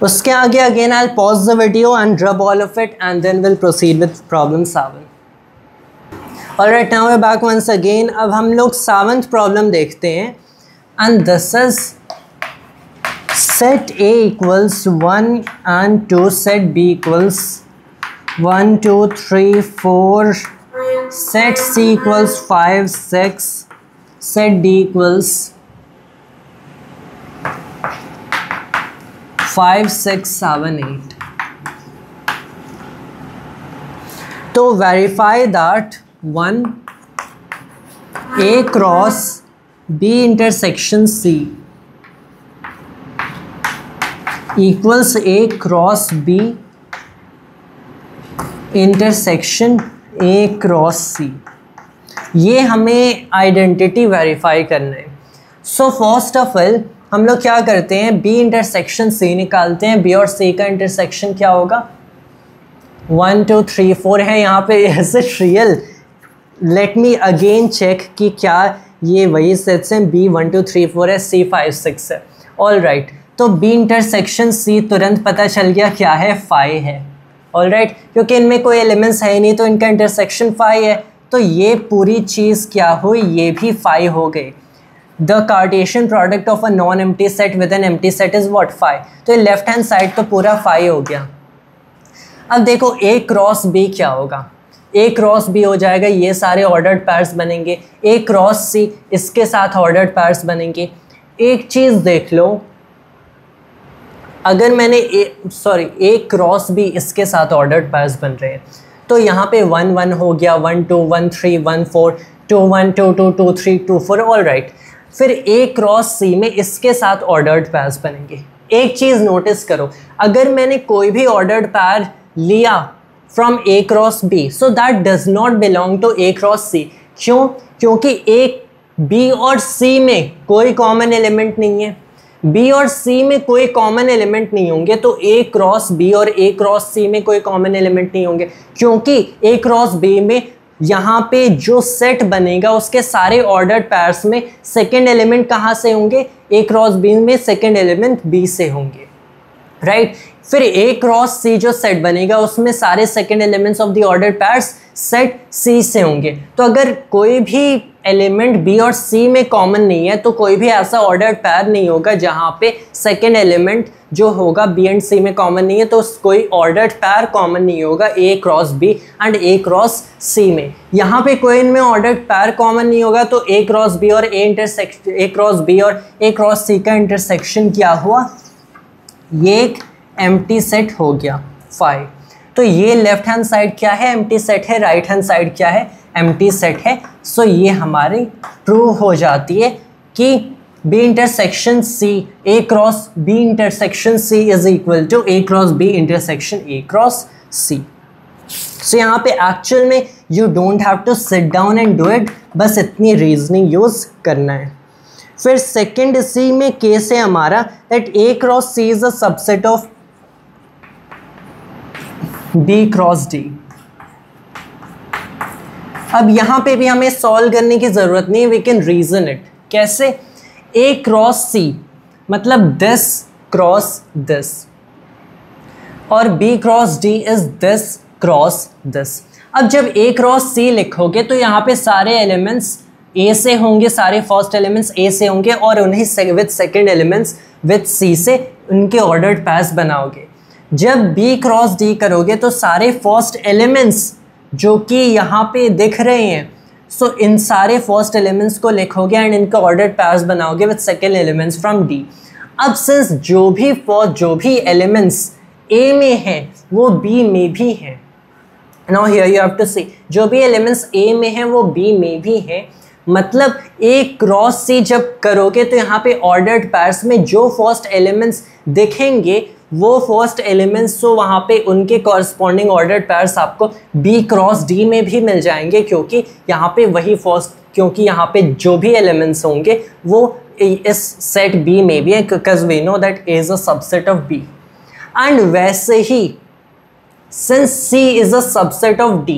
उसके आगे again I will pause the video and rub all of it and then will proceed with problem 7. Alright, now we are back once again. अब हम लोग 7th प्रॉब्लम देखते हैं. And this is set A equals 1 and 2, set B equals 1 2 3 4, set C equals 5 6, set D equals 5 6 7 8. तो verify that 1 A cross B intersection C equals A cross B intersection A cross C. ये हमें identity verify करना है. So first of all हम लोग क्या करते हैं, B इंटरसेक्शन C निकालते हैं. B और C का इंटरसेक्शन क्या होगा, 1 2 3 4 है यहाँ पे. Is it real? Let me again check कि क्या ये वही सेट्स हैं. B 1 2 3 4 है, C 5 6 है. ऑल राइट, तो B इंटरसेक्शन C तुरंत पता चल गया क्या है, 5 है. ऑल राइट, क्योंकि इनमें कोई एलिमेंट्स है नहीं तो इनका इंटरसेक्शन 5 है. तो ये पूरी चीज़ क्या हुई, ये भी 5 हो गई. The Cartesian product of a non empty set with N empty set is what, 5. तो ये लेफ्ट हैंड साइड तो पूरा 5 हो गया. अब देखो A क्रॉस B क्या होगा, A क्रॉस B हो जाएगा, ये सारे ऑर्डर्ड पैर्स बनेंगे. A क्रॉस C इसके साथ ऑर्डर्ड पैर्स बनेंगे. एक चीज़ देख लो, अगर मैंने A क्रॉस B इसके साथ ऑर्डर्ड पैर्स बन रहे हैं तो यहाँ पे 1 1 हो गया, 1 2 1 3 1 4, 2 1 2 2 2 3 2 4. ऑल राइट, फिर A क्रॉस C में इसके साथ ऑर्डर्ड पैर्स बनेंगे. एक चीज़ नोटिस करो, अगर मैंने कोई भी ऑर्डर्ड पैर लिया from A cross B, so that does not belong to A cross C. क्यों? क्योंकि A B और C में कोई कॉमन एलिमेंट नहीं है. B और C में कोई कॉमन एलिमेंट नहीं होंगे तो A क्रॉस B और A क्रॉस C में कोई कॉमन एलिमेंट नहीं होंगे, क्योंकि A क्रॉस B में यहाँ पे जो सेट बनेगा उसके सारे ऑर्डर्ड पैर्स में सेकेंड एलिमेंट कहाँ से होंगे, A क्रॉस B में सेकेंड एलिमेंट B से होंगे. राइट, फिर A क्रॉस C जो सेट बनेगा उसमें सारे second elements of the ordered pairs set C से होंगे. तो अगर कोई भी एलिमेंट B और C में कॉमन नहीं है तो कोई भी ऐसा ऑर्डर्ड पैर नहीं होगा जहाँ पे सेकेंड एलिमेंट जो होगा B एंड C में कॉमन नहीं है, तो कोई ऑर्डर्ड पैर कॉमन नहीं होगा A cross B and A cross C में. यहाँ पे कोई इनमें ऑर्डर्ड पैर कॉमन नहीं होगा तो A क्रॉस B और A क्रॉस B और A क्रॉस C का इंटरसेक्शन क्या हुआ, ये एक एम्प्टी सेट हो गया 5. तो ये लेफ्ट हैंड साइड क्या है, एम्प्टी सेट है. राइट हैंड साइड क्या है, एम्प्टी सेट है. सो ये हमारी ट्रू हो जाती है कि B intersection C, A cross B intersection C is equal to A cross B intersection A cross C. So यहाँ पे एक्चुअल में you don't have to sit down and do it, बस इतनी रीजनिंग यूज करना है. फिर second C में case है हमारा that A cross C is a subset of B cross D. अब यहाँ पे भी हमें सॉल्व करने की ज़रूरत नहीं, वी कैन रीजन इट. कैसे, A क्रॉस C मतलब दिस क्रॉस दिस और B cross D is this cross this. अब जब A क्रॉस C लिखोगे तो यहाँ पे सारे एलिमेंट्स A से होंगे, सारे फर्स्ट एलिमेंट्स A से होंगे और उन्हें with second elements with C से उनके ऑर्डर्ड पैर्स बनाओगे. जब B क्रॉस D करोगे तो सारे फर्स्ट एलिमेंट्स जो कि यहाँ पे दिख रहे हैं, सो इन सारे फर्स्ट एलिमेंट्स को लिखोगे एंड इनका ऑर्डर्ड पैर्स बनाओगे with second elements from D. अब सिंस जो भी एलिमेंट्स A में हैं वो B में भी हैं, now here you have to see, जो भी एलिमेंट्स A में हैं वो B में भी हैं. मतलब A क्रॉस C जब करोगे तो यहाँ पे ऑर्डर्ड पैर्स में जो फर्स्ट एलिमेंट्स दिखेंगे वो फर्स्ट एलिमेंट्स तो वहाँ पे उनके कॉरस्पॉन्डिंग ऑर्डर्ड पैर्स आपको B क्रॉस D में भी मिल जाएंगे, क्योंकि यहाँ पे वही क्योंकि यहाँ पे जो भी एलिमेंट्स होंगे वो इस सेट B में भी है, because we know that A is a subset of B. And वैसे ही since C is a subset of D,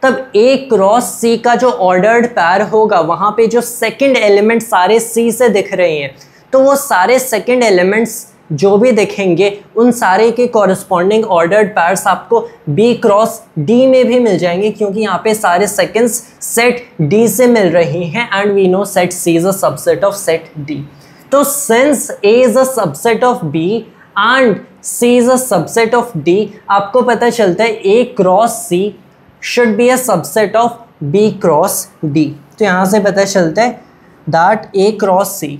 तब A क्रॉस C का जो ऑर्डर्ड पैर होगा वहाँ पे जो सेकेंड एलिमेंट सारे C से दिख रहे हैं तो वो सारे सेकेंड एलिमेंट्स जो भी दिखेंगे उन सारे के कॉरस्पॉन्डिंग ऑर्डर्ड पैर्स आपको B क्रॉस D में भी मिल जाएंगे, क्योंकि यहाँ पे सारे सेकेंड्स सेट D से मिल रही हैं and we know set C is a subset of set D. तो since A is a subset of B and C is a subset of D, आपको पता चलता है A cross C should be a subset of B cross D. तो यहाँ से पता चलता है that A cross C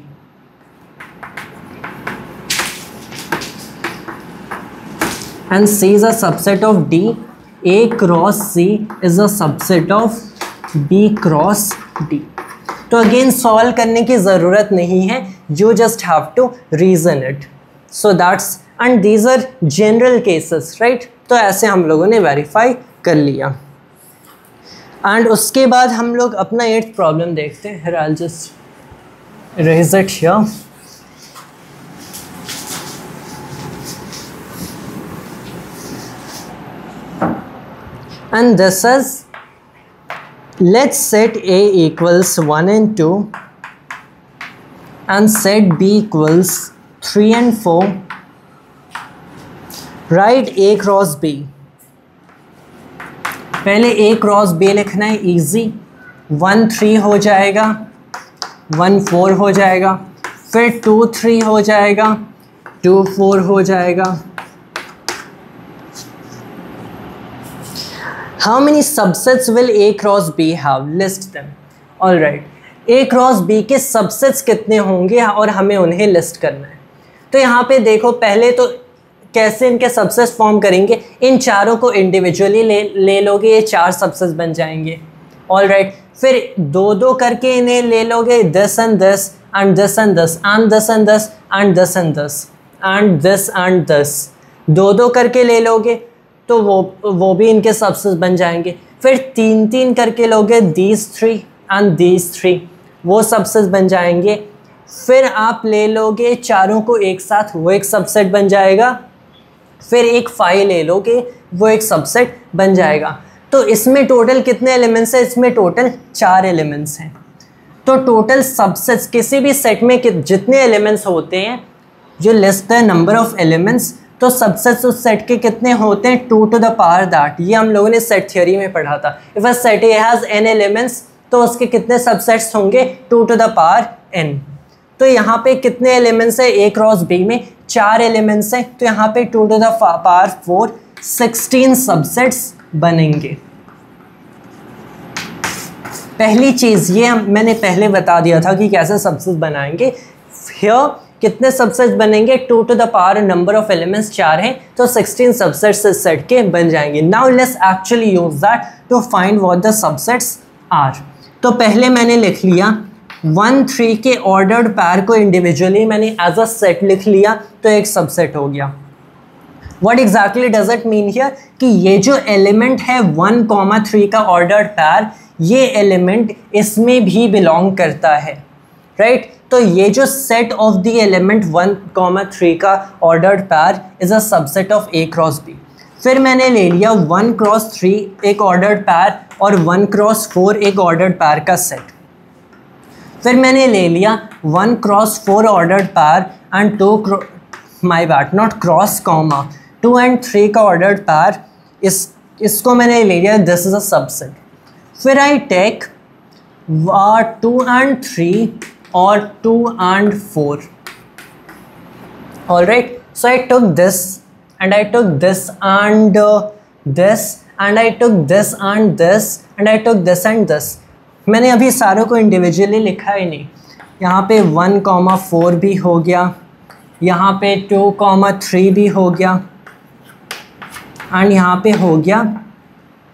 and C is a subset of D, A cross C is a subset of B cross D। तो again solve करने की ज़रूरत नहीं है, you just have to reason it, so that's and these are general cases, right? तो ऐसे हम लोगों ने वेरीफाई कर लिया एंड उसके बाद हम लोग अपना 8th प्रॉब्लम देखते हैं। Here I'll just erase it here। And this is, let's set A equals 1 and 2 and set B equals 3 and 4. Write A cross B। पहले A cross B लिखना है, easy। 1 3 हो जाएगा, 1 4 हो जाएगा, फिर 2 3 हो जाएगा, 2 4 हो जाएगा। How many subsets will A cross B have? List them. All right. A cross B के subsets कितने होंगे और हमें उन्हें लिस्ट करना है। तो यहाँ पे देखो, पहले तो कैसे इनके सबसेट्स फॉर्म करेंगे, इन चारों को इंडिविजुअली ले लोगे, ये 4 सबसेट्स बन जाएंगे। ऑल राइट, फिर 2-2 करके इन्हें ले लोगे, this and this and this and this and this and this and this and this and this and this, 2-2 करके ले लोगे तो वो भी इनके सबसेट्स बन जाएंगे। फिर 3-3 करके लोगे, दीज 3 एंड दीज 3, वो सबसेट्स बन जाएंगे। फिर आप ले लोगे चारों को एक साथ, वो एक सबसेट बन जाएगा। फिर एक 5 ले लोगे, वो एक सबसेट बन जाएगा। तो इसमें टोटल कितने एलिमेंट्स हैं? इसमें टोटल 4 एलिमेंट्स हैं। तो टोटल सबसेट्स किसी भी सेट में जितने एलिमेंट्स होते हैं, जो list the number of elements, तो सबसेट्स उस सेट के कितने होते हैं? 2 to the power that। ये हम लोगों ने सेट थ्योरी में पढ़ा था। If a set A has n elements, तो उसके कितने सबसेट्स होंगे? 2 to the power n। तो यहाँ पे कितने एलिमेंट्स है? A क्रॉस B में 4 एलिमेंट्स हैं, तो यहाँ पे 2 to the power 4 16 सबसेट्स बनेंगे। पहली चीज़ ये मैंने पहले बता दिया था कि कैसे सबसेट्स बनाएंगे। हियर कितने सबसेट्स बनेंगे? 2 to the power number of elements 4 हैं, तो 16 सबसेट्स इस सेट के बन जाएंगे। Now let's actually use that to find what the subsets are. तो पहले मैंने लिख लिया 1 3 के ऑर्डर्ड पैर को इंडिविजुअली मैंने एज अ सेट लिख लिया, तो एक सबसेट हो गया। What exactly does it mean here? कि ये जो एलिमेंट है 1 3 का ऑर्डर्ड पैर, ये एलिमेंट इसमें भी बिलोंग करता है, राइट? तो ये जो सेट ऑफ द एलिमेंट 1 3 का ordered pair is a subset of A cross B। फिर मैंने ले लिया 1 क्रॉस 3 एक ऑर्डर्ड पैर और 1 क्रॉस 4 एक ऑर्डर्ड पैर का सेट। फिर मैंने ले लिया 1 क्रॉस 4 ऑर्डर्ड पैर and 2 my bad not cross comma 2 and 3 का ऑर्डर्ड पैर, इसको मैंने ले लिया, दिस इज अ सबसेट। फिर I take 2 and 3 or 2 and 4. All right, so I took this and I took this and this and I took this and this and I took this and this। मैंने अभी सारों को individually लिखा ही नहीं। यहाँ पे 1, 4 भी हो गया, यहाँ पे 2, 3 भी हो गया एंड यहाँ पे हो गया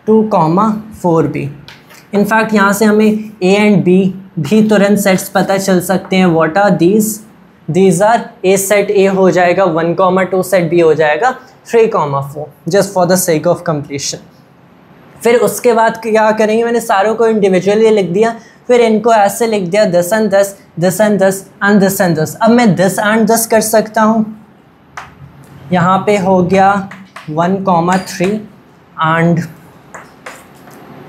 2, 4 भी। इनफैक्ट यहाँ से हमें A and B भी तुरंत सेट्स पता चल सकते हैं। What are these are A set A हो जाएगा, 1, 2 सेट B हो जाएगा, 3, 4 just for the sake of completion. फिर उसके बाद क्या करेंगे? मैंने सारों को इंडिविजुअली लिख दिया, फिर इनको ऐसे लिख दिया, this and this, this and this and this and this. अब मैं दिस एंड दिस कर सकता हूँ। यहाँ पे हो गया 1, 3 एंड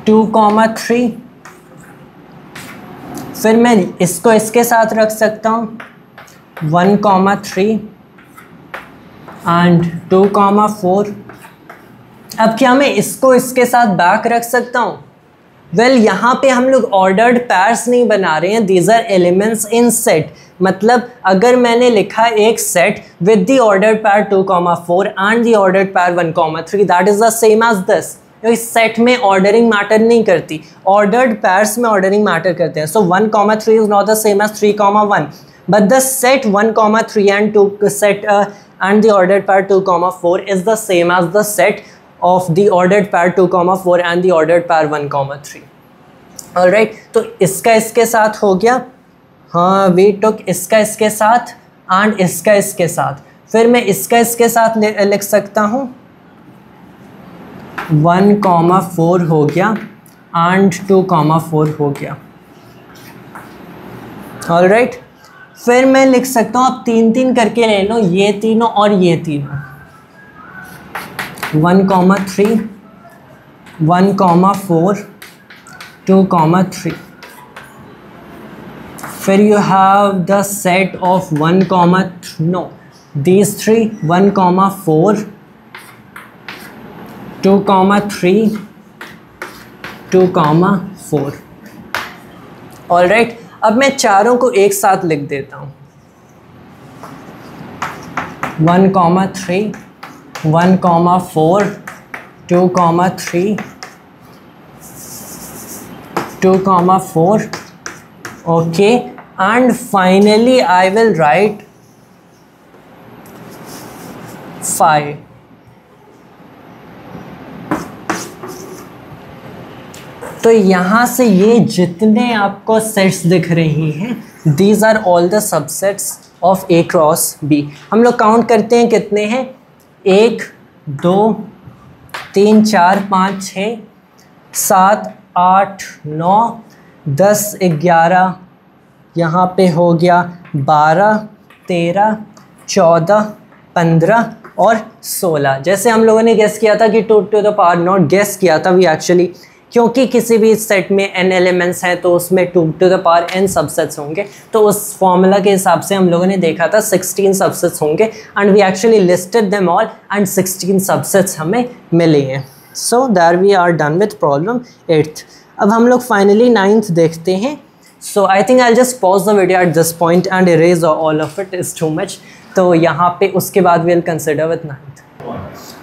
2, 3। फिर मैं इसको इसके साथ रख सकता हूँ, 1, 3 एंड 2, 4। अब क्या मैं इसको इसके साथ बैक रख सकता हूँ? वेल यहाँ पे हम लोग ऑर्डर्ड पैर्स नहीं बना रहे हैं, these are elements in set. मतलब अगर मैंने लिखा एक सेट विद द ऑर्डर्ड पैर 2,4 and the ordered pair 1,3, that is the same as this. इस सेट में ऑर्डरिंग मैटर नहीं करती, ऑर्डर्ड पैर्स में ऑर्डरिंग मैटर करते हैं। So 1,3 is not the same as 3,1, but the set 1,3 and 2 set and the ordered pair 2,4 is the same as the set of the ordered pair 2,4 and the ordered pair 1,3. Alright, तो इसका इसके साथ हो गया, हाँ we took इसका इसके साथ and इसका इसके साथ। फिर मैं इसका इसके साथ लिख सकता हूँ 1,4 हो गया and 2,4 हो गया। Alright, फिर मैं लिख सकता हूँ, आप 3-3 करके ले लो, ये तीनों और ये तीनों, 1,3, 1,4, 2,3। फिर you have the set of these three, 1,4, 2,3, 2,4। Alright, अब मैं चारों को एक साथ लिख देता हूँ, 1,3, 1,4, 2,3, 2,4, okay, and finally I will write 5। तो यहाँ से ये जितने आपको सेट्स दिख रही हैं, these are all the subsets of A cross B। हम लोग काउंट करते हैं कितने हैं, 1, 2, 3, 4, 5, 6, 7, 8, 9, 10, 11, यहाँ पे हो गया 12, 13, 14, 15 और 16। जैसे हम लोगों ने गेस किया था कि 2 to the power, not guess किया था, वी एक्चुअली, क्योंकि किसी भी सेट में n एलिमेंट्स हैं तो उसमें 2 to the power n subsets होंगे, तो उस फॉर्मूला के हिसाब से हम लोगों ने देखा था 16 सबसेट्स होंगे and we actually listed them all and 16 subsets हमें मिले हैं। So that we are done with problem 8th। अब हम लोग फाइनली 9th देखते हैं। So I think I just pause the video at this point and erase all of it, is too much. तो यहाँ पे उसके बाद will consider with 9th।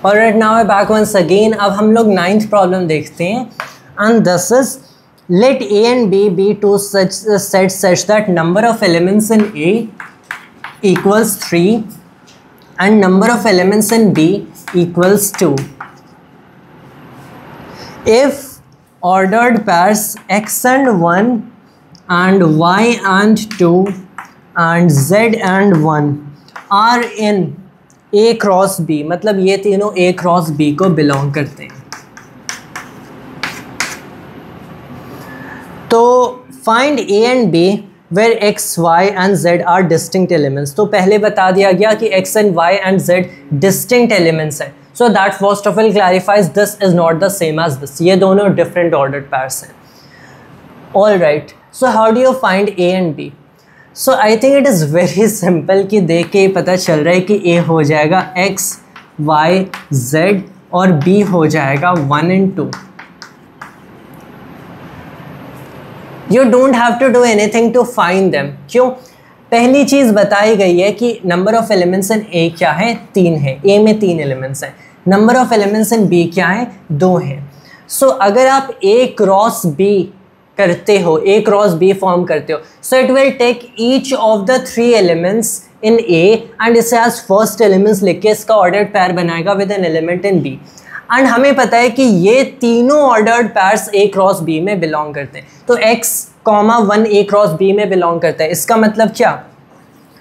Alright, now I back once again. अब हम लोग 9th प्रॉब्लम देखते हैं and this is, let A and B be two such sets such that number of elements in A equals 3 and number of elements in B equals 2. If ordered pairs x and 1 and y and 2 and z and 1 are in A cross B, मतलब ये तीनों A cross B को belong करते हैं, तो find A and B where x, y and z are distinct elements. तो पहले बता दिया गया कि x and y and z distinct elements हैं, so that first of all clarifies this is not the same as this, ये दोनों different ordered pairs हैं। All right, so how do you find A and B? So I think it is very simple, कि देख के पता चल रहा है कि A हो जाएगा x, y, z और B हो जाएगा 1 and 2। You don't have to do anything to find them। क्यों? पहली चीज़ बताई गई है कि number of elements in A क्या है, 3 है, A में 3 एलिमेंट्स हैं। Number of elements in B क्या है, 2 है। सो अगर आप A क्रॉस B करते हो, A क्रॉस B फॉर्म करते हो, so it will take each of the 3 elements in A and इसे एज फर्स्ट एलिमेंट्स लिख के इसका ऑर्डर्ड पैर बनाएगा with an element in B। And हमें पता है कि ये तीनों ordered pairs A cross B में बिलोंग करते हैं, तो x, 1 A क्रॉस B में बिलोंग करता है। इसका मतलब क्या,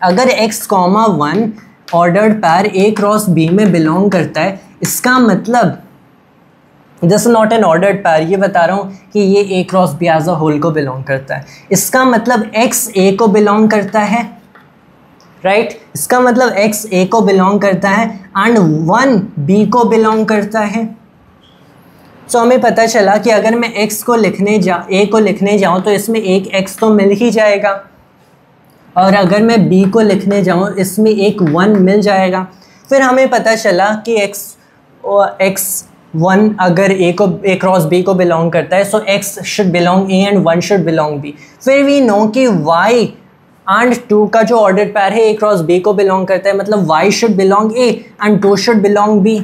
अगर x, 1 ordered pair A cross B में बिलोंग करता है, इसका मतलब this is not an ordered pair, ये बता रहा हूँ कि ये A cross B as a whole को बिलोंग करता है। इसका मतलब x A को बिलोंग करता है, राइट, इसका मतलब x A को बिलोंग करता है एंड 1 B को बिलोंग करता है। सो हमें पता चला कि अगर मैं x को A को लिखने जाऊँ तो इसमें एक x तो मिल ही जाएगा, और अगर मैं B को लिखने जाऊँ इसमें एक 1 मिल जाएगा। फिर हमें पता चला कि x 1 अगर A क्रॉस B को बिलोंग करता है, सो X should belong A and 1 should belong B। फिर वी नो कि Y एंड 2 का जो ऑर्डर्ड पैर है A क्रॉस B को बिलोंग करता है, मतलब Y should belong A and 2 should belong B।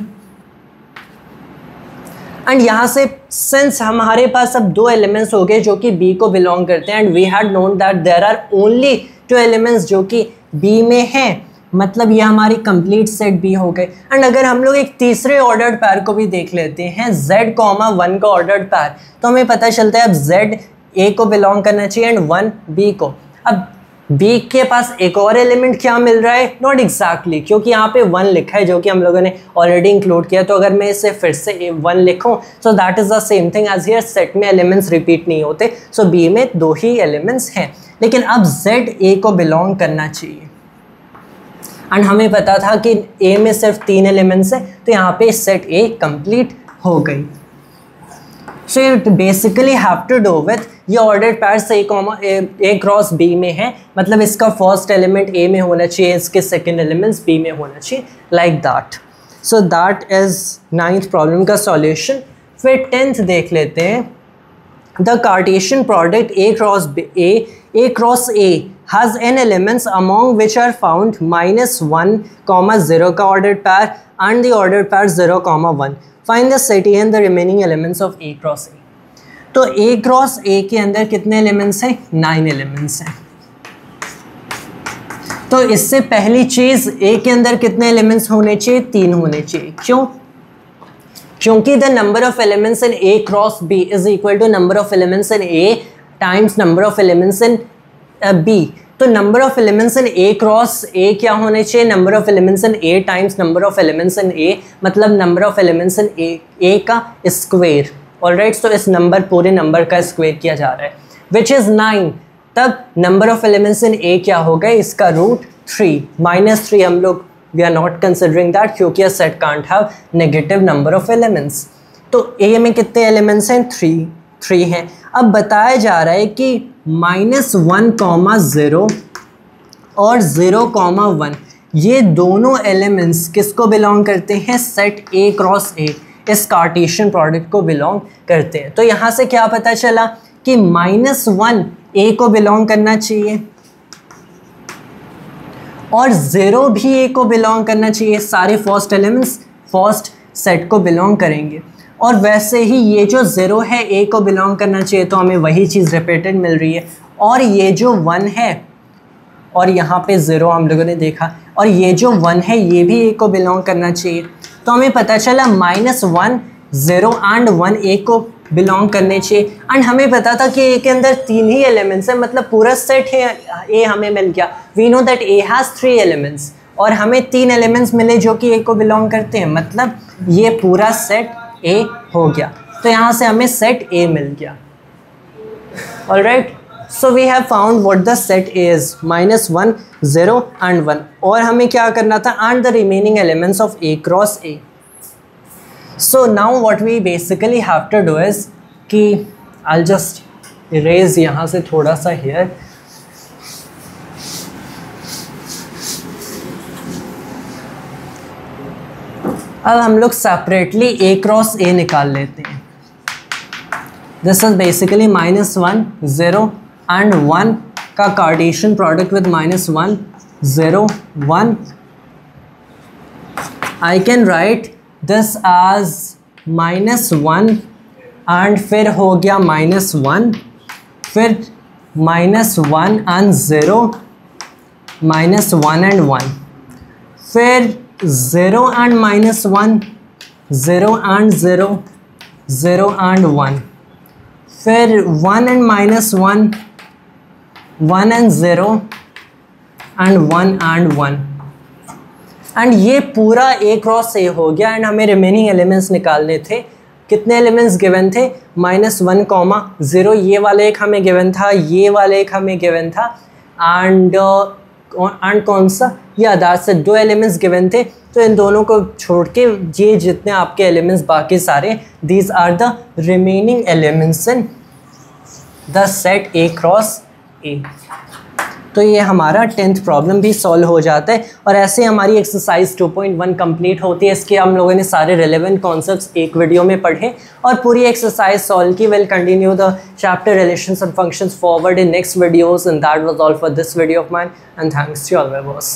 And यहाँ से सिंस हमारे पास अब 2 एलिमेंट्स हो गए जो कि B को बिलोंग करते हैं, and we had known that there are only 2 elements जो कि B में हैं, मतलब ये हमारी कंप्लीट सेट B हो गए। एंड अगर हम लोग एक तीसरे ऑर्डर्ड पैर को भी देख लेते हैं, Z, 1 का ऑर्डर्ड पैर, तो हमें पता चलता है अब Z A को बिलोंग करना चाहिए एंड 1 B को। अब B के पास एक और एलिमेंट क्या मिल रहा है? नॉट एग्जैक्टली, क्योंकि यहाँ पे 1 लिखा है जो कि हम लोगों ने ऑलरेडी इंक्लूड किया, तो अगर मैं इसे फिर से 1 लिखूँ so that is the same thing as here, set में एलिमेंट्स रिपीट नहीं होते, सो B में 2 ही एलिमेंट्स हैं। लेकिन अब Z A को बिलोंग करना चाहिए एंड हमें पता था कि A में सिर्फ 3 एलिमेंट्स हैं, तो यहाँ पे सेट A कंप्लीट हो गई। So you basically have to do with ये ordered pairs A cross B में है, मतलब इसका फर्स्ट एलिमेंट A में होना चाहिए, इसके सेकंड एलिमेंट्स B में होना चाहिए, like that. So that is 9th problem का सॉल्यूशन। फिर 10th देख लेते हैं। The Cartesian product A cross A has n elements among which are found -1, 0 का ordered pair and the ordered pair 0, 1. Find the set A and the remaining elements of A cross A. तो A cross A के अंदर कितने elements हैं? 9 elements हैं। तो इससे पहली चीज़ A के अंदर कितने एलिमेंट्स होने चाहिए? 3 होने चाहिए। क्यों? क्योंकि the number of elements in A cross B is equal to number of elements in A times number of elements in B। तो number of elements in A cross A क्या होने चाहिए? Number of elements in A times number of elements in A, मतलब number of elements in A का square. Alright, तो इस number पूरे number का स्क्वायर किया जा रहा है, विच इज़ 9। तब number of elements in A क्या हो गए? इसका रूट 3 -3 हम लोग we are not considering that, क्योंकि a set can't have negative number of elements. तो A में कितने एलिमेंट्स हैं? 3 हैं। अब बताया जा रहा है कि -1, 0 और 0, 1 ये दोनों एलिमेंट्स किसको बिलोंग करते हैं? सेट A क्रॉस A, इस कार्टेशियन प्रोडक्ट को बिलोंग करते हैं। तो यहाँ से क्या पता चला कि -1 A को बिलोंग करना चाहिए और 0 भी A को बिलोंग करना चाहिए। सारे फर्स्ट एलिमेंट्स फर्स्ट सेट को बिलोंग करेंगे। और वैसे ही ये जो 0 है A को बिलोंग करना चाहिए, तो हमें वही चीज़ रिपीटेड मिल रही है। और ये जो 1 है और यहाँ पे 0 हम लोगों ने देखा, और ये जो 1 है ये भी A को बिलोंग करना चाहिए। तो हमें पता चला -1, 0 एंड 1 A को बिलोंग करने चाहिए। एंड हमें पता था कि A के अंदर 3 ही एलिमेंट्स हैं, मतलब पूरा सेट है A हमें मिल गया। We know that A has 3 elements और हमें 3 एलिमेंट्स मिले जो कि A को बिलोंग करते हैं, मतलब ये पूरा सेट A हो गया। तो यहाँ से हमें सेट A मिल गया। Alright, so we have found what the set A is, -1, 0 and 1। और हमें क्या करना था? And the remaining elements of A cross A। So now what we basically have to do is कि आई विल जस्ट इरेज यहाँ से थोड़ा सा हियर। अब हम लोग सेपरेटली A क्रॉस A निकाल लेते हैं। दिस इज बेसिकली -1, 0 एंड 1 का cartesian product with -1, 0, 1। I can write this as -1 and फिर हो गया -1, फिर -1 एंड 0, -1 एंड 1, फिर 0 एंड -1, 0 एंड 0, 0 एंड 1, फिर 1 and -1, 1 and 0 and 1 and 1। And ये पूरा A क्रॉस A हो गया। एंड हमें रिमेनिंग एलिमेंट्स निकालने थे। कितने एलिमेंट्स गिवन थे? -1, 0 ये वाले एक हमें गिवन था, ये वाले एक हमें गिवन था, एंड कौन सा? ये आधार से 2 एलिमेंट्स गिवन थे। तो इन दोनों को छोड़ के ये जितने आपके एलिमेंट्स बाकी सारे, these are the remaining elements in the set A cross A। तो ये हमारा 10th प्रॉब्लम भी सॉल्व हो जाता है। और ऐसे हमारी एक्सरसाइज 2.1 कंप्लीट होती है। इसके हम लोगों ने सारे रिलेवेंट कॉन्सेप्ट्स एक वीडियो में पढ़े और पूरी एक्सरसाइज सॉल्व की। Will continue the chapter relations and functions forward in next videos, and that was all for this video of mine, and thanks to all my boss.